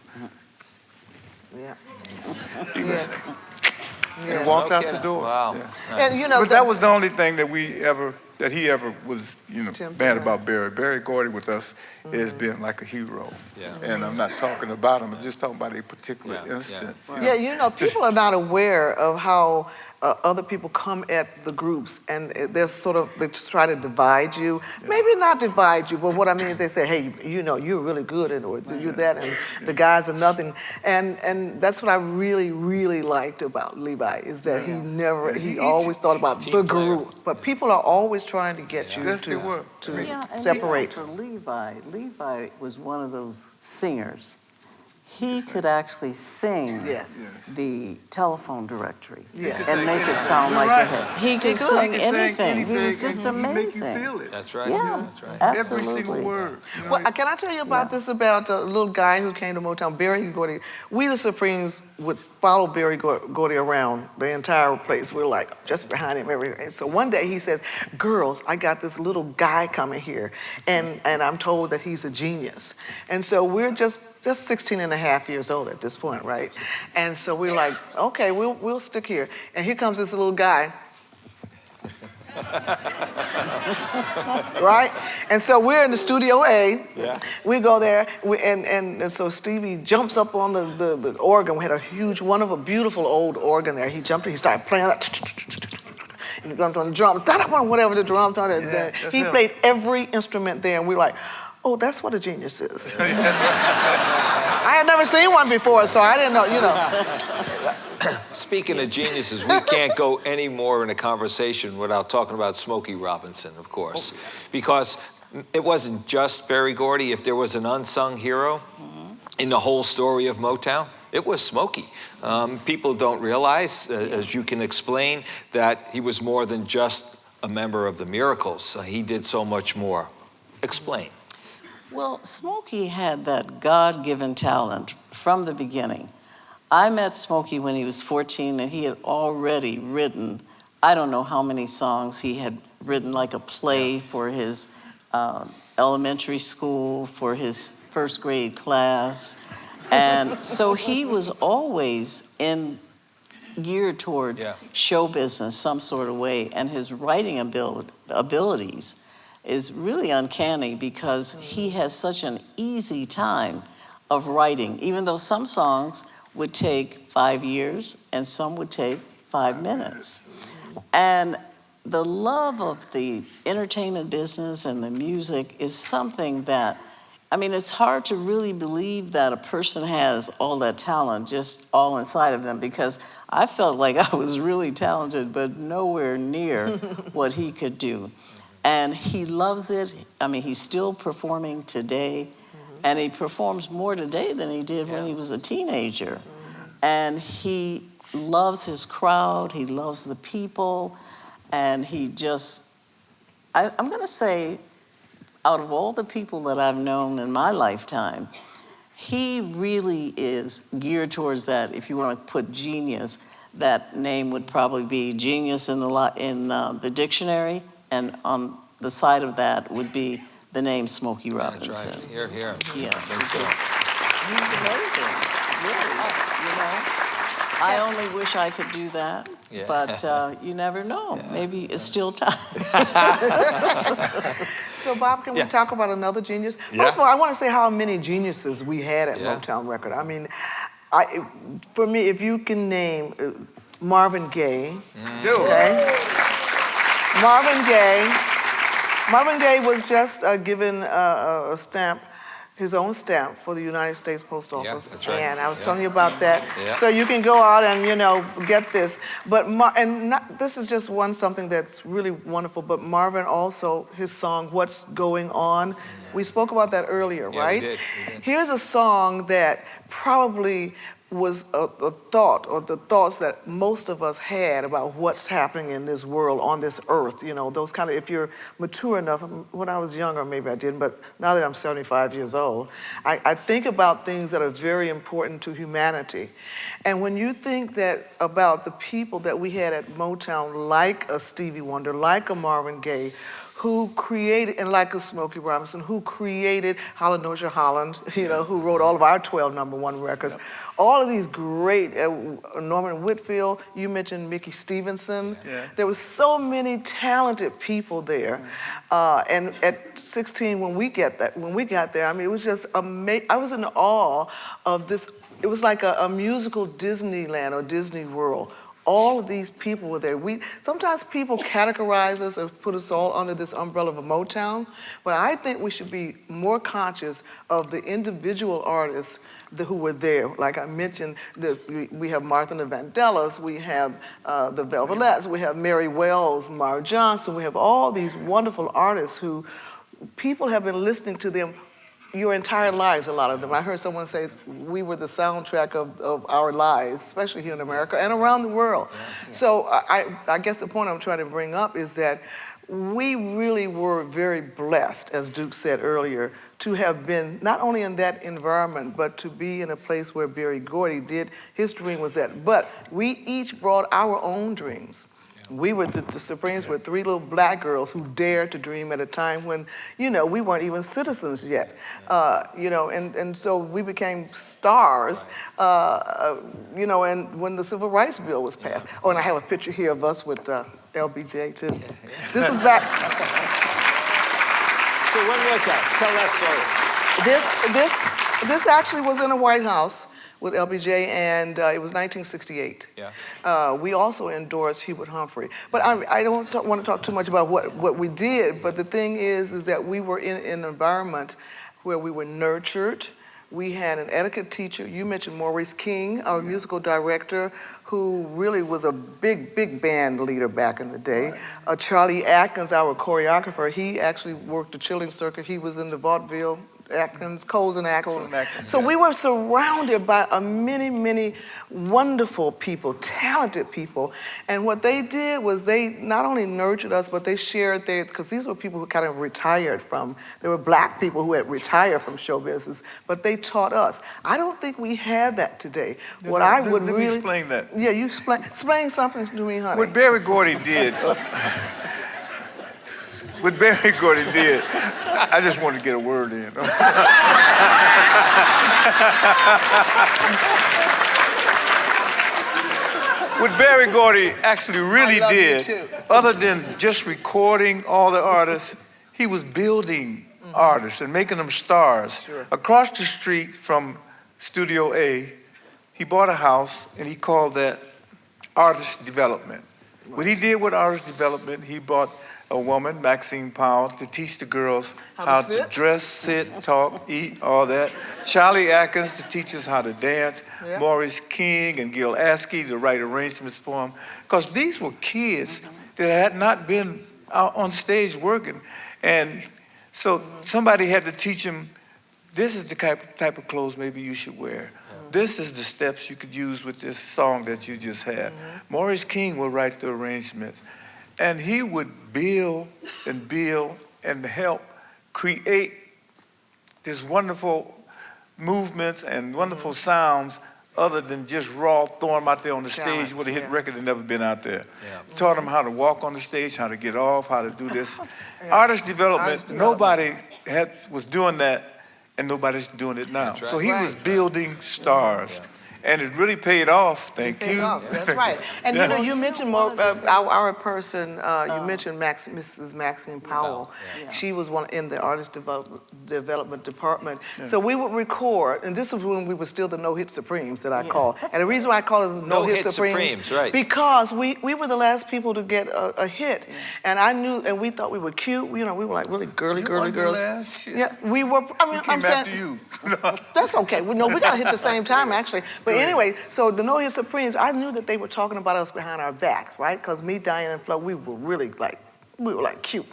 Yeah. He was and walked out the door. Wow. Yeah. Nice. And you know, But that was the only thing that he ever was, bad about Berry. Berry Gordy with us has been like a hero. Yeah. And I'm not talking about him, I'm just talking about a particular instance. Yeah, you know, people are not aware of how other people come at the groups, and they're they try to divide you. Maybe not divide you, but what I mean is they say, hey, you know, you're really good at, or you're that, and the guys are nothing. And that's what I really, really liked about Levi, is that he always thought about the group. But people are always trying to get you to separate. For Levi was one of those singers. He could actually sing the telephone directory and make it sound like a hit. He could sing anything. He was just amazing. Make you feel it. That's right. Yeah, That's right. absolutely. Every single word. Well, can I tell you about this, about a little guy who came to Motown, Berry Gordy? We, the Supremes, would follow Berry Gordy around the entire place. We were like just behind him everywhere. And so one day he said, girls, I got this little guy coming here, and I'm told that he's a genius. And so we're just 16 and a half years old at this point, right? And so we're like, okay, we'll stick here. And here comes this little guy. Right? And so we're in the Studio A. Yeah. We go there, and so Stevie jumps up on the organ. We had a beautiful old organ there. He jumped in, he started playing that. And he jumped on the drums, whatever the drums are. He played every instrument there, and we were like, oh, that's what a genius is. I had never seen one before, so I didn't know, Speaking of geniuses, we can't go any more in a conversation without talking about Smokey Robinson, of course. Because it wasn't just Berry Gordy. If there was an unsung hero in the whole story of Motown, it was Smokey. People don't realize, as you can explain, that he was more than just a member of the Miracles. He did so much more. Explain. Well, Smokey had that God-given talent from the beginning. I met Smokey when he was 14, and he had already written, I don't know how many songs he had written, like a play for his elementary school, for his first grade class. And so he was always geared towards show business some sort of way, and his writing abilities is really uncanny because he has such an easy time of writing, even though some songs would take 5 years and some would take 5 minutes. And the love of the entertainment business and the music is something that, I mean, it's hard to really believe that a person has all that talent just all inside of them, because I felt like I was really talented, but nowhere near what he could do. And he loves it. I mean, he's still performing today, and he performs more today than he did when he was a teenager. And he loves his crowd, he loves the people, and he just, I'm gonna say, out of all the people that I've known in my lifetime, he really is geared towards that. If you want to put genius, that name would probably be genius in the dictionary, and on the side of that would be the name Smokey Robinson. That's right. Here, here. Yeah, So. he's amazing, really, you know. I only wish I could do that, but you never know. Maybe it's still time. So, Bob, can we talk about another genius? First of all, I want to say how many geniuses we had at Motown Record. I mean, for me, if you can name Marvin Gaye, okay? Marvin Gaye was just given a stamp, his own stamp for the United States Post Office. Yeah, that's right. And I was telling you about that. Yeah. So you can go out and, you know, get this. But, this is just something that's really wonderful, but Marvin also, his song, What's Going On, we spoke about that earlier, right? We did. Here's a song that probably was a thought, or the thoughts that most of us had about what's happening in this world, on this earth, you know, those kind of, if you're mature enough. When I was younger, maybe I didn't, but now that I'm 75 years old, I think about things that are very important to humanity. And when you think that about the people that we had at Motown, like a Stevie Wonder, like a Marvin Gaye, who created, and like a Smokey Robinson, who created Hallelujah Holland, you know, who wrote all of our 12 #1 records. All of these great, Norman Whitfield, you mentioned Mickey Stevenson. There was so many talented people there. And at 16, when we got there, I mean, it was just amazing. I was in awe of this. It was like a musical Disneyland or Disney World. All of these people were there. Sometimes people categorize us and put us all under this umbrella of a Motown, but I think we should be more conscious of the individual artists who were there. Like I mentioned, we have Martha and the Vandellas, we have the Velvelettes, we have Mary Wells, Marv Johnson, we have all these wonderful artists who people have been listening to them your entire lives, a lot of them. I heard someone say we were the soundtrack of our lives, especially here in America and around the world. So I guess the point I'm trying to bring up is that we really were very blessed, as Duke said earlier, to have been not only in that environment, but to be in a place where Berry Gordy did, his dream was that. But we each brought our own dreams. We were the Supremes were 3 little black girls who dared to dream at a time when, you know, we weren't even citizens yet. You know, and so we became stars, you know, and when the Civil Rights Bill was passed. Oh, and I have a picture here of us with LBJ too. This is back. So when was that? Tell that story. This actually was in the White House with LBJ, and it was 1968. We also endorsed Hubert Humphrey. But I don't want to talk too much about what we did, but the thing is that we were in an environment where we were nurtured. We had an etiquette teacher. You mentioned Maurice King, our musical director, who really was a big band leader back in the day. Charlie Atkins, our choreographer, he actually worked the Chilling Circuit. He was in the vaudeville Atkins, Coles and Atkins. So we were surrounded by many wonderful people, talented people. And what they did was they not only nurtured us, but they shared because these were people who kind of retired from, they were black people who had retired from show business, but they taught us. I don't think we had that today. Let me explain that. Yeah, you explain something to me, honey. What Berry Gordy did, what Berry Gordy did, I just wanted to get a word in. What Berry Gordy actually really did, other than just recording all the artists, he was building artists and making them stars. Sure. Across the street from Studio A, he bought a house and he called that artist development. What he did with artist development, he bought a woman, Maxine Powell, to teach the girls how to dress, sit, talk, eat, all that. Charlie Atkins to teach us how to dance. Yeah. Maurice King and Gil Askey to write arrangements for him. Because these were kids that had not been out on stage working. And so somebody had to teach them, this is the type of clothes maybe you should wear. This is the steps you could use with this song that you just had. Maurice King would write the arrangements. And he would build and help create this wonderful movements and wonderful sounds other than just raw, throw them out there on the stage with a hit record that never been out there. Taught them how to walk on the stage, how to get off, how to do this. Artist development, nobody was doing that, and nobody's doing it now. So he was building stars. And it really paid off, thank you. That's right. And you know, you mentioned our person, you mentioned Mrs. Maxine Powell. She was one in the artist development department. So we would record, and this is when we were still the No Hit Supremes that I call. And the reason why I call it No Hit Supremes, right. because we were the last people to get a hit. And I knew, and we thought we were cute. You know, we were like really girly girls. Yeah, we were. I mean, I'm saying. After you. That's okay. We got to hit the same time actually. But anyway, so the No Hit Supremes, I knew that they were talking about us behind our backs, right? Because me, Diane, and Flo, we were really like, cute.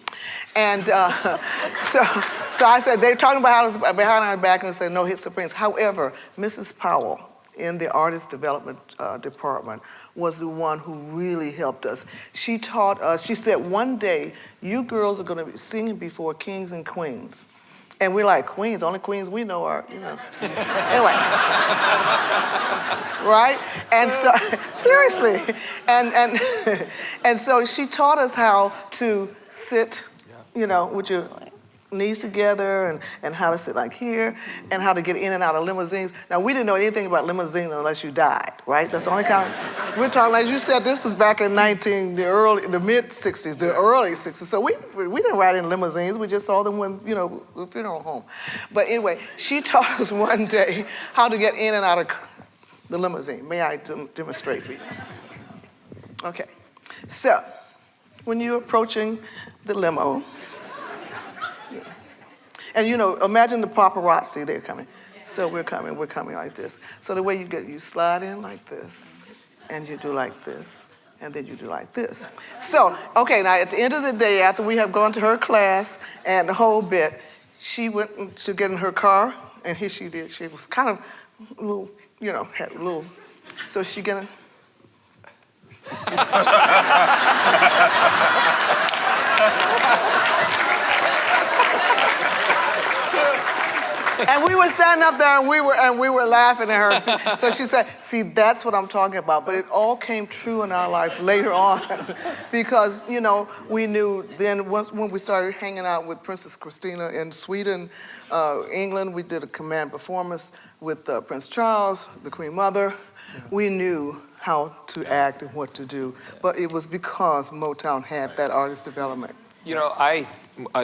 And so I said, they're talking about us behind our back, and they said No Hit Supremes. However, Mrs. Powell in the artist development department was the one who really helped us. She taught us, she said, one day, you girls are gonna be singing before kings and queens. And we're like, queens, only queens we know are, you know. Anyway. Right? And so, seriously. And so she taught us how to sit, you know, with your knees together and how to sit like here and how to get in and out of limousines. Now, we didn't know anything about limousines unless you died, right? That's the only kind of, we're talking, like you said, this was back in the mid-60s, the early 60s. So we didn't ride in limousines. We just saw them when, you know, the funeral home. But anyway, she taught us one day how to get in and out of the limousine. May I demonstrate for you? Okay. So, when you're approaching the limo, and you know, imagine the paparazzi, they're coming. So we're coming like this. So the way you slide in like this, and you do like this, and then you do like this. So, okay, now at the end of the day, after we have gone to her class and the whole bit, she went to get in her car, and here she did. She was kind of a little, you know, had a little, so she gonna, and we were standing up there and we were laughing at her. So she said, see, that's what I'm talking about. But it all came true in our lives later on because, you know, we knew then when we started hanging out with Princess Christina in Sweden, England, we did a command performance with Prince Charles, the Queen Mother. We knew how to act and what to do. But it was because Motown had that artist development. You know,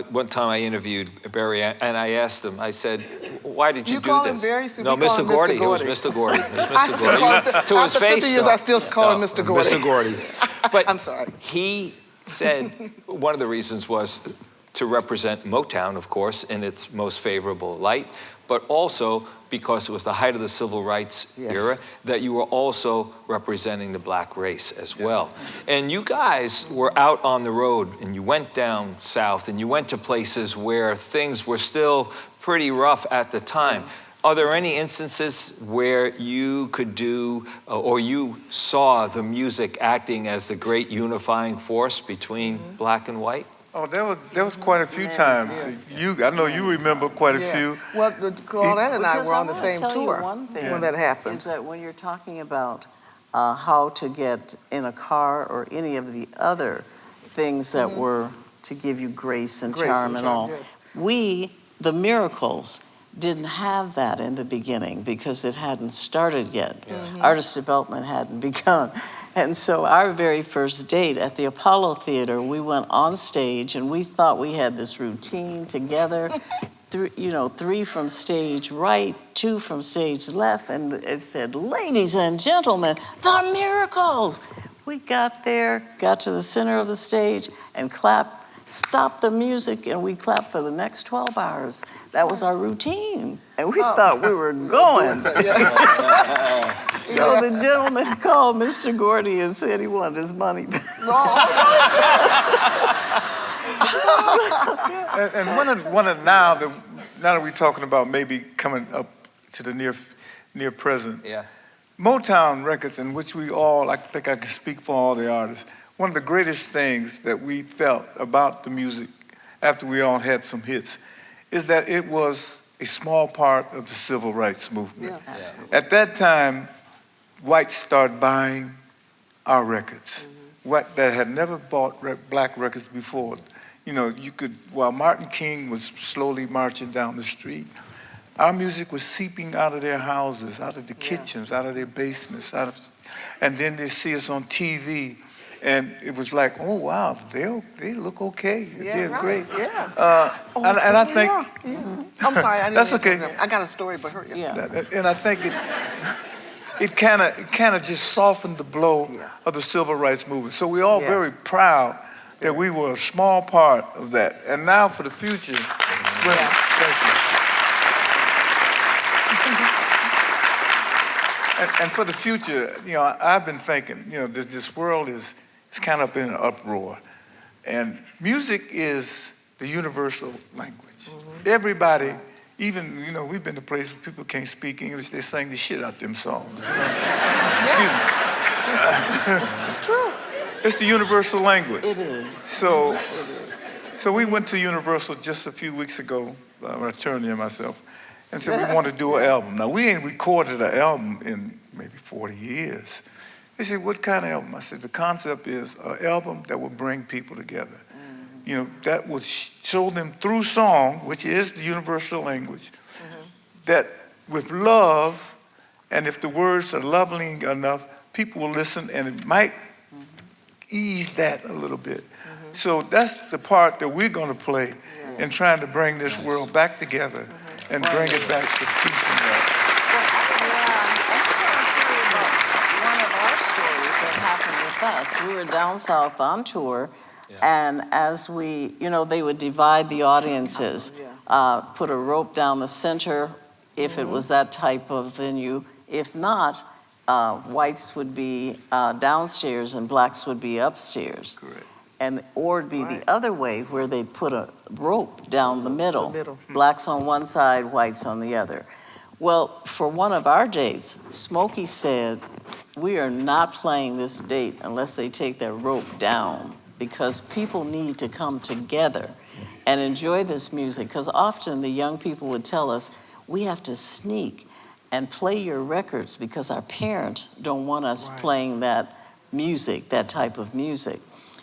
one time I interviewed Berry, and I asked him, I said, why did you do this? You call him Berry? No, Mr. Gordy. It was Mr. Gordy. It was Mr. Gordy. To his face, 50 years, I still call him Mr. Gordy. Mr. Gordy. But I'm sorry. He said one of the reasons was to represent Motown, of course, in its most favorable light, but also because it was the height of the civil rights era, that you were also representing the black race as well. And you guys were out on the road, and you went down south, and you went to places where things were still pretty rough at the time. Are there any instances where you could do, or you saw the music acting as the great unifying force between black and white? Oh, there was quite a few times. I know you remember quite a few. Well, Claudette and I were on the same tour when that happened. Is that when you're talking about how to get in a car or any of the other things that were to give you grace and charm and all, we, the Miracles, didn't have that in the beginning because it hadn't started yet. Artist development hadn't begun. And so our very first date at the Apollo Theater, we went on stage and we thought we had this routine together. Three from stage right, 2 from stage left, and it said, "Ladies and gentlemen, the Miracles." We got there, got to the center of the stage, and clapped, stopped the music, and we clapped for the next 12 hours. That was our routine, and we thought we were going. So the gentleman called Mr. Gordy and said he wanted his money back. And one of now that we're talking about maybe coming up to the near present, Motown records, in which we all, I think I can speak for all the artists, one of the greatest things that we felt about the music after we all had some hits is that it was a small part of the civil rights movement. At that time, whites started buying our records, what that had never bought black records before. While Martin King was slowly marching down the street, our music was seeping out of their houses, out of the kitchens, out of their basements, and then they see us on TV, and it was like, oh wow, they look okay, they're great. And I think, I'm sorry, I didn't that's okay. I got a story, but hurry up. And I think it kind of just softened the blow of the civil rights movement. So we're all very proud that we were a small part of that. And now for the future, thank you. And for the future, I've been thinking, this world is kind of in an uproar. And music is the universal language. Everybody, even, we've been to places where people can't speak English, they sing the shit out them songs. Excuse me. It's true. It's the universal language. It is. So we went to Universal just a few weeks ago, my attorney and myself, and said we want to do an album. Now, we ain't recorded an album in maybe 40 years. They said, what kind of album? I said, the concept is an album that will bring people together. That would show them through song, which is the universal language, that with love, and if the words are lovely enough, people will listen, and it might ease that a little bit. So that's the part that we're going to play in trying to bring this world back together and bring it back to peace and love. We were down south on tour, and as we, they would divide the audiences, put a rope down the center if it was that type of venue. If not, whites would be downstairs and blacks would be upstairs. Correct. Or it'd be the other way, where they put a rope down the middle. Blacks on one side, whites on the other. Well, for one of our dates, Smokey said, we are not playing this date unless they take that rope down, because people need to come together and enjoy this music. Because often the young people would tell us, we have to sneak and play your records because our parents don't want us playing that music, that type of music.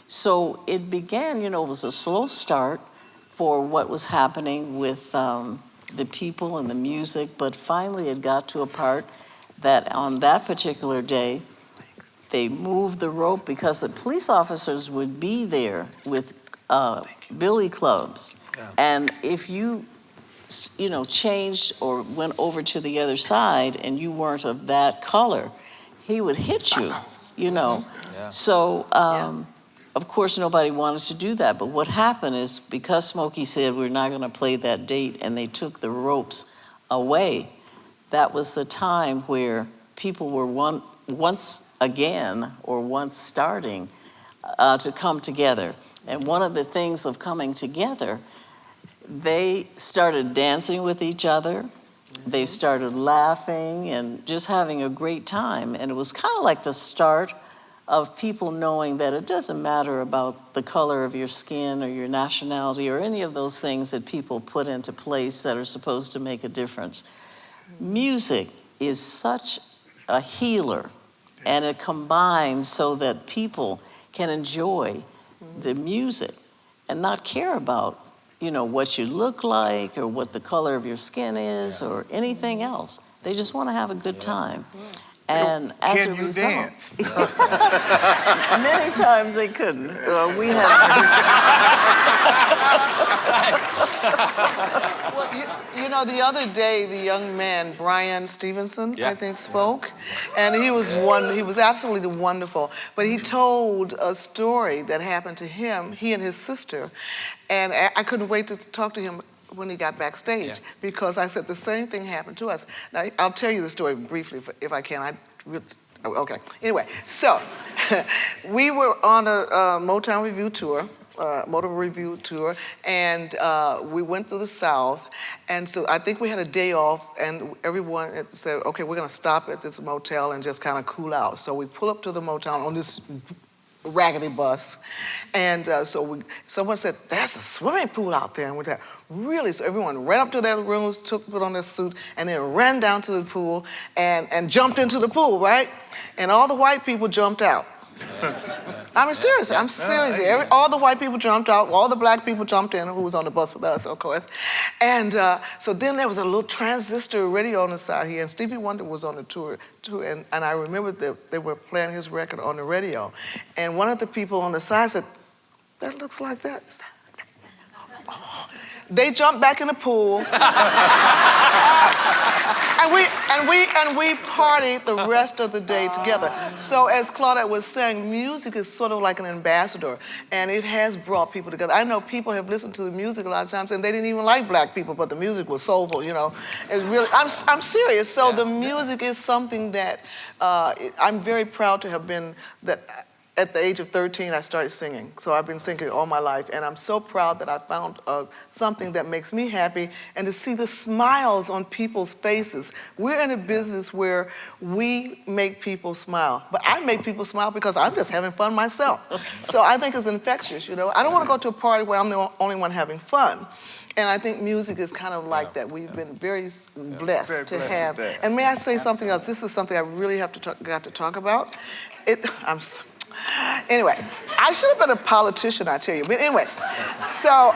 So it began, it was a slow start for what was happening with the people and the music, but finally it got to a part that on that particular day, they moved the rope because the police officers would be there with billy clubs. And if you changed or went over to the other side and you weren't of that color, he would hit you, So, of course, nobody wanted to do that. But what happened is, because Smokey said we're not going to play that date and they took the ropes away, that was the time where people were once starting to come together. And one of the things of coming together, they started dancing with each other. They started laughing and just having a great time. And it was kind of like the start of people knowing that it doesn't matter about the color of your skin or your nationality or any of those things that people put into place that are supposed to make a difference. Music is such a healer, and it combines so that people can enjoy the music and not care about, what you look like or what the color of your skin is or anything else. They just want to have a good time. And as Can a you result, dance? many times they couldn't. We had. Well, you know, the other day, the young man, Brian Stevenson, I think, spoke. And he was absolutely wonderful. But he told a story that happened to him, he and his sister. And I couldn't wait to talk to him when he got backstage, because I said the same thing happened to us. Now, I'll tell you the story briefly if I can. Okay. Anyway, so we were on a Motown review tour, motor review tour, and we went through the South, and so I think we had a day off, and everyone said, okay, we're gonna stop at this motel and just kind of cool out. So we pull up to the motel on this raggedy bus, and someone said, there's a swimming pool out there, and we're there. Really? So everyone ran up to their rooms, put on their suit, and then ran down to the pool and jumped into the pool, right? And all the white people jumped out. I'm serious. All the white people jumped out. All the black people jumped in, who was on the bus with us, of course. And so then there was a little transistor radio on the side here, and Stevie Wonder was on the tour too. And I remember that they were playing his record on the radio. And one of the people on the side said, that looks like that. Oh. They jumped back in the pool. and we partied the rest of the day together. So as Claudette was saying, music is sort of like an ambassador, and it has brought people together. I know people have listened to the music a lot of times, and they didn't even like black people, but the music was soulful, you know. It really, I'm serious. So the music is something that I'm very proud to have been, that at the age of 13, I started singing. So I've been singing all my life, and I'm so proud that I found something that makes me happy, and to see the smiles on people's faces. We're in a business where we make people smile, but I make people smile because I'm just having fun myself. So I think it's infectious, you know. I don't want to go to a party where I'm the only one having fun. And I think music is kind of like that. We've been very blessed to have. And may I say something else? This is something I really got to talk about. Anyway, I should have been a politician, I tell you. But anyway, so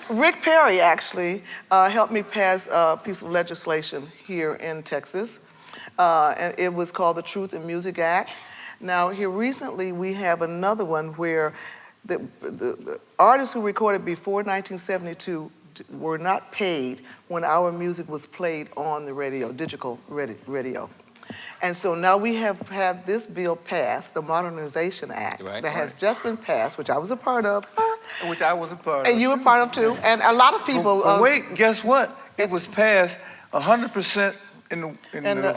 Rick Perry actually helped me pass a piece of legislation here in Texas. And it was called the Truth in Music Act. Now, here recently, we have another one where the artists who recorded before 1972 were not paid when our music was played on the radio, digital radio. And so now we have had this bill passed, the Modernization Act, that has just been passed, which I was a part of. Which I was a part of. And you were part of too. And a lot of people. But wait, guess what? It was passed 100% in the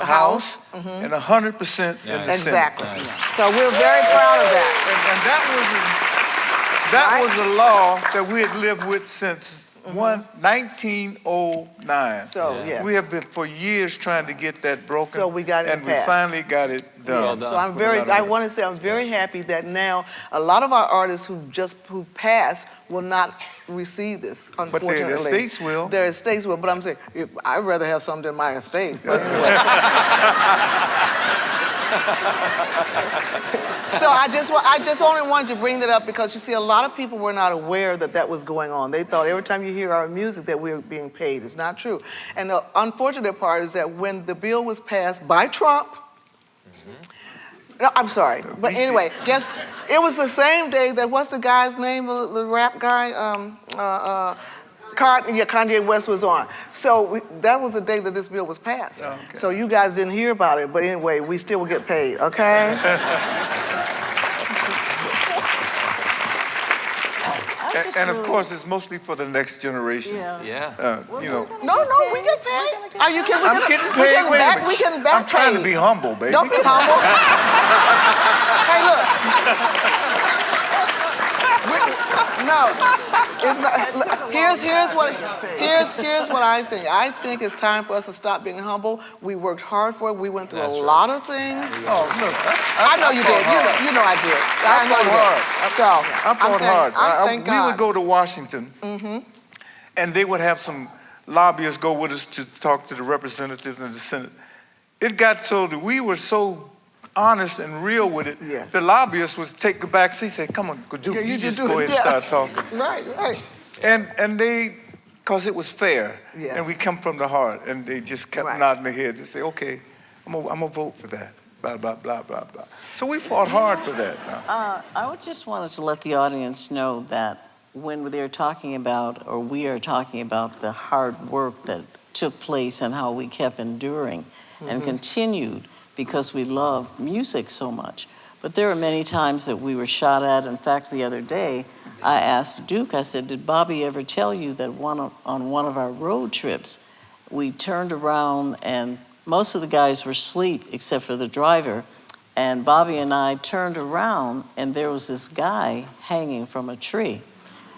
House and 100% in the Senate. Exactly. So we're very proud of that. And that was a law that we had lived with since 1909. So, yes. We have been for years trying to get that broken. So we got it and passed. we finally got it done. So I want to say I'm very happy that now a lot of our artists who passed will not receive this, unfortunately. But their estates will. Their estates will, but I'm saying, I'd rather have something in my estate. But anyway. So I just only wanted to bring that up because you see, a lot of people were not aware that that was going on. They thought every time you hear our music that we were being paid. It's not true. And the unfortunate part is that when the bill was passed by Trump, no, I'm sorry, but anyway, guess it was the same day that, what's the guy's name, the rap guy, Kanye West was on. So that was the day that this bill was passed. Okay. So you guys didn't hear about it, but anyway, we still will get paid, okay? And of course, it's mostly for the next generation. You know. No, we get paid. Are you kidding? I'm getting paid. Wait a minute. We getting back I'm trying to be humble, baby. Don't be humble. Hey, look. No, it's not. Here's what I think. I think it's time for us to stop being humble. We worked hard for it. We went through a lot of things. Oh, look. I know you did. You know I did. I know you did. So I fought hard. Thank God. We would go to Washington, and they would have some lobbyists go with us to talk to the representatives in the Senate. It got so that we were so honest and real with it. Yeah. The lobbyists would take the back seat and say, come on, you just go ahead and start talking. Right. And they, because it was fair, Yes. and we come from the heart, and they just kept nodding their head and say, okay, I'm gonna vote for that. blah, blah, blah, blah, blah. So we fought hard for that. I just wanted to let the audience know that when they're talking about, or we are talking about the hard work that took place and how we kept enduring and continued because we love music so much. But there are many times that we were shot at. In fact, the other day, I asked Duke, I said, did Bobby ever tell you that on one of our road trips, we turned around and most of the guys were asleep except for the driver, and Bobby and I turned around and there was this guy hanging from a tree.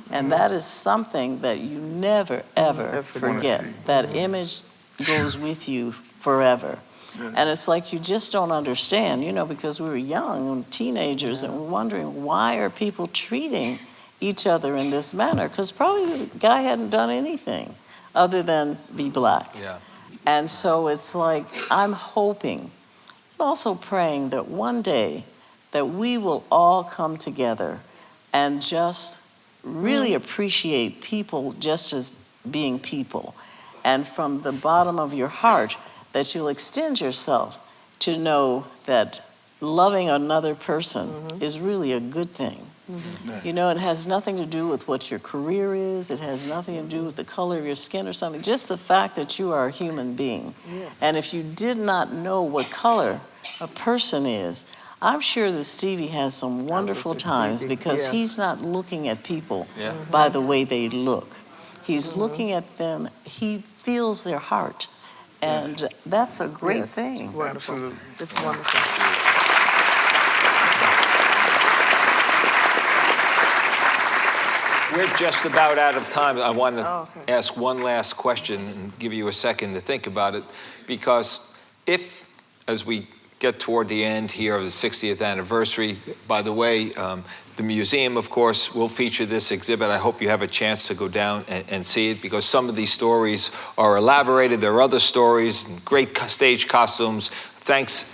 And that is something that you never, ever forget. That image goes with you forever. And it's like you just don't understand, you know, because we were young and teenagers and we're wondering, why are people treating each other in this manner? Because probably the guy hadn't done anything other than be black. Yeah. And so it's like, I'm hoping, also praying that one day that we will all come together and just really appreciate people just as being people. And from the bottom of your heart, that you'll extend yourself to know that loving another person is really a good thing. You know, it has nothing to do with what your career is. It has nothing to do with the color of your skin or something. Just the fact that you are a human being. And if you did not know what color a person is, I'm sure that Stevie has some wonderful times because he's not looking at people by the way they look. He's looking at them, he feels their heart. And that's a great thing. Wonderful. Absolutely. It's wonderful. We're just about out of time. I want to ask one last question and give you a second to think about it. Because if, as we get toward the end here of the 60th anniversary, by the way, the museum, of course, will feature this exhibit. I hope you have a chance to go down and see it, because some of these stories are elaborated. There are other stories, great stage costumes. Thanks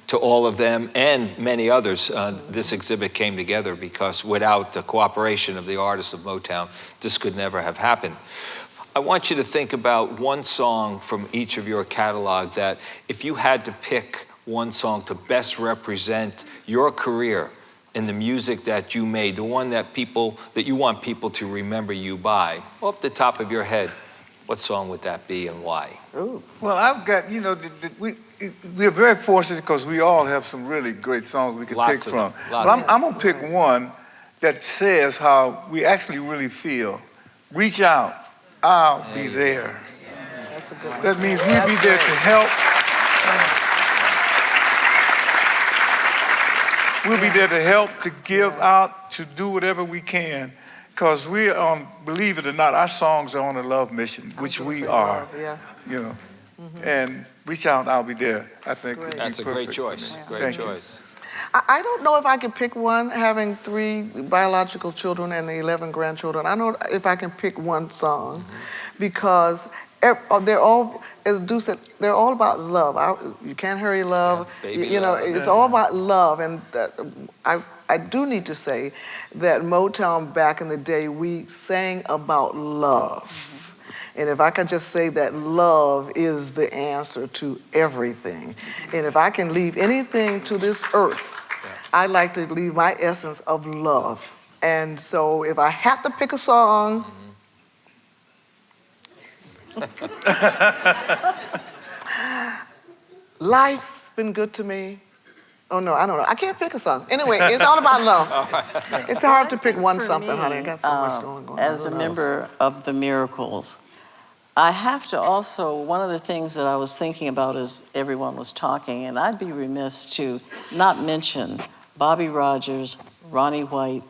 to all of them and many others, this exhibit came together, because without the cooperation of the artists of Motown, this could never have happened. I want you to think about one song from each of your catalog that, if you had to pick one song to best represent your career in the music that you made, the one that you want people to remember you by, off the top of your head, what song would that be and why? Well, I've got, you know, we're very fortunate because we all have some really great songs we can pick from. But I'm going to pick one that says how we actually really feel. Reach out, I'll be there. That's a good one. That means we'll be there to help. We'll be there to help, to give out, to do whatever we can. Because we are, believe it or not, our songs are on a love mission, which we are. You know. And reach out, I'll be there. I think that's a great choice. Great choice. I don't know if I could pick one, having 3 biological children and 11 grandchildren. I don't know if I can pick one song, because they're all, as Deuce said, they're all about love. You can't hurry love. You know, it's all about love. And I do need to say that Motown back in the day, we sang about love. And if I could just say that love is the answer to everything. And if I can leave anything to this earth, I like to leave my essence of love. And so if I have to pick a song, life's been good to me. Oh no, I don't know. I can't pick a song. Anyway, it's all about love. It's hard to pick one something, honey. I got so much going on. As a member of the Miracles, I have to also, one of the things that I was thinking about as everyone was talking, and I'd be remiss to not mention Bobby Rogers, Ronnie White,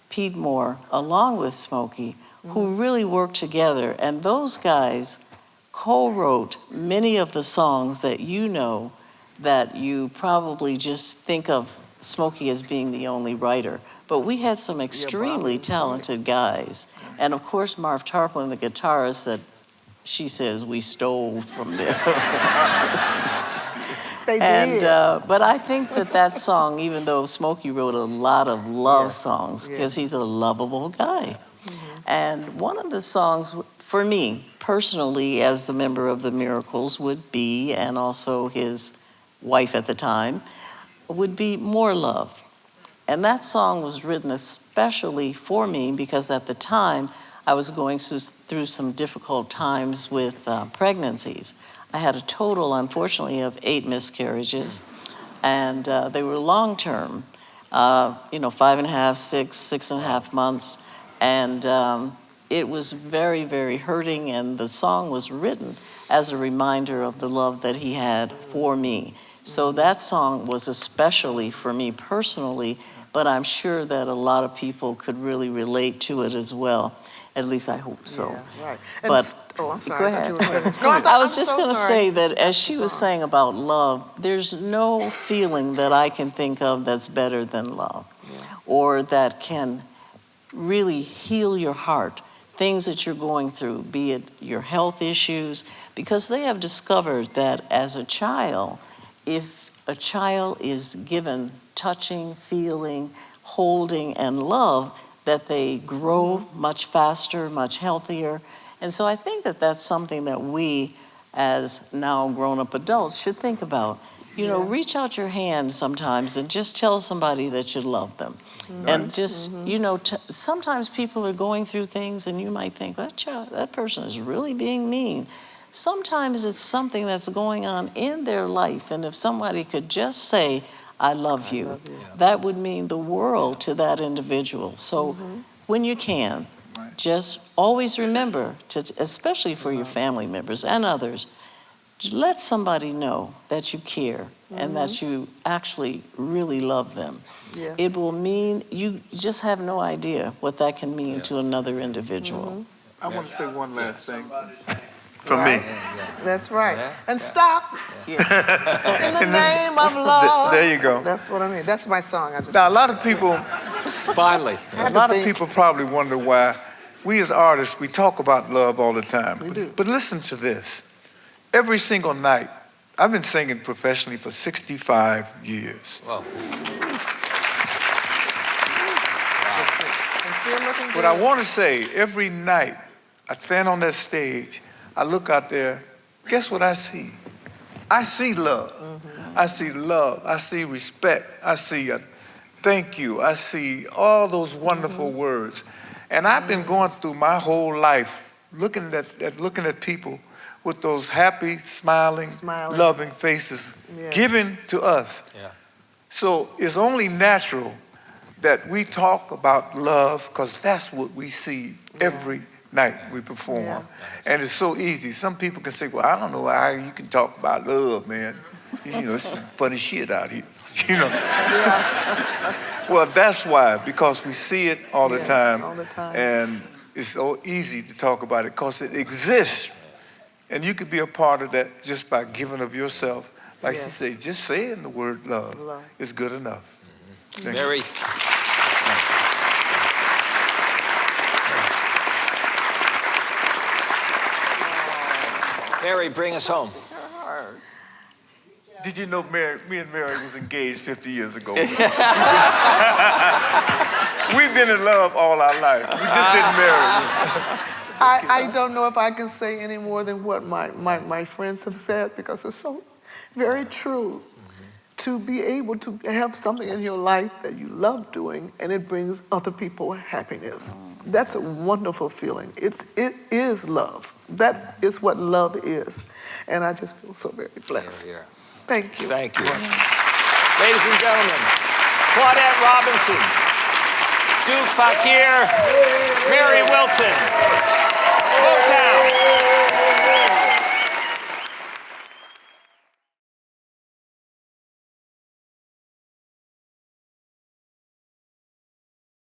Pete Moore, along with Smokey, who really worked together. And those guys co-wrote many of the songs that you know, that you probably just think of Smokey as being the only writer. But we had some extremely talented guys. And of course, Marv Tarplin, the guitarist that she says we stole from them. They did. But I think that song, even though Smokey wrote a lot of love songs, because he's a lovable guy. And one of the songs, for me, personally, as a member of the Miracles, would be, and also his wife at the time, would be More Love. And that song was written especially for me because at the time I was going through some difficult times with pregnancies. I had a total, unfortunately, of 8 miscarriages, and they were long-term, 5.5, 6.5 months, and it was very, very hurting, and the song was written as a reminder of the love that he had for me. So that song was especially for me personally, but I'm sure that a lot of people could really relate to it as well. At least I hope so. Yeah, right. But I'm sorry. go I ahead. thought you were finished. I was just going to say that as she was saying about love, there's no feeling that I can think of that's better than love, or that can really heal your heart, things that you're going through, be it your health issues, because they have discovered that as a child, if a child is given touching, feeling, holding, and love, that they grow much faster, much healthier. And so I think that that's something that we, as now grown-up adults, should think about. Reach out your hand sometimes and just tell somebody that you love them. And just, sometimes people are going through things and you might think, that person is really being mean. Sometimes it's something that's going on in their life, and if somebody could just say, I love you, that would mean the world to that individual. So when you can, just always remember, especially for your family members and others, let somebody know that you care and that you actually really love them. Yeah. It will mean, you just have no idea what that can mean to another individual. I want to say one last thing from me. That's right. And stop. In the name of love. There you go. That's what I mean. That's my song. Now, a lot of people, Finally. a lot of people probably wonder why we as artists, we talk about love all the time. We do. But listen to this. Every single night, I've been singing professionally for 65 years. Whoa. But I want to say, every night, I stand on that stage, I look out there, guess what I see? I see love. I see love. I see respect. I see a thank you. I see all those wonderful words. And I've been going through my whole life looking at people with those happy, smiling, loving faces given to us. Yeah. So it's only natural that we talk about love because that's what we see every night we perform. Yeah. And it's so easy. Some people can say, well, I don't know how you can talk about love, man. It's some funny shit out here. Well, that's why, because we see it all the time. All the time. And it's so easy to talk about it because it exists. And you could be a part of that just by giving of yourself. Like she said, just saying the word love is good enough. Berry. Berry, bring us home. Did you know me and Mary was engaged 50 years ago? We've been in love all our life. We just didn't marry. I don't know if I can say any more than what my friends have said, because it's so very true. To be able to have something in your life that you love doing and it brings other people happiness. That's a wonderful feeling. It is love. That is what love is. And I just feel so very blessed. Thank you. Thank you. Ladies and gentlemen, Claudette Robinson, Duke Fakir, Mary Wilson, Motown.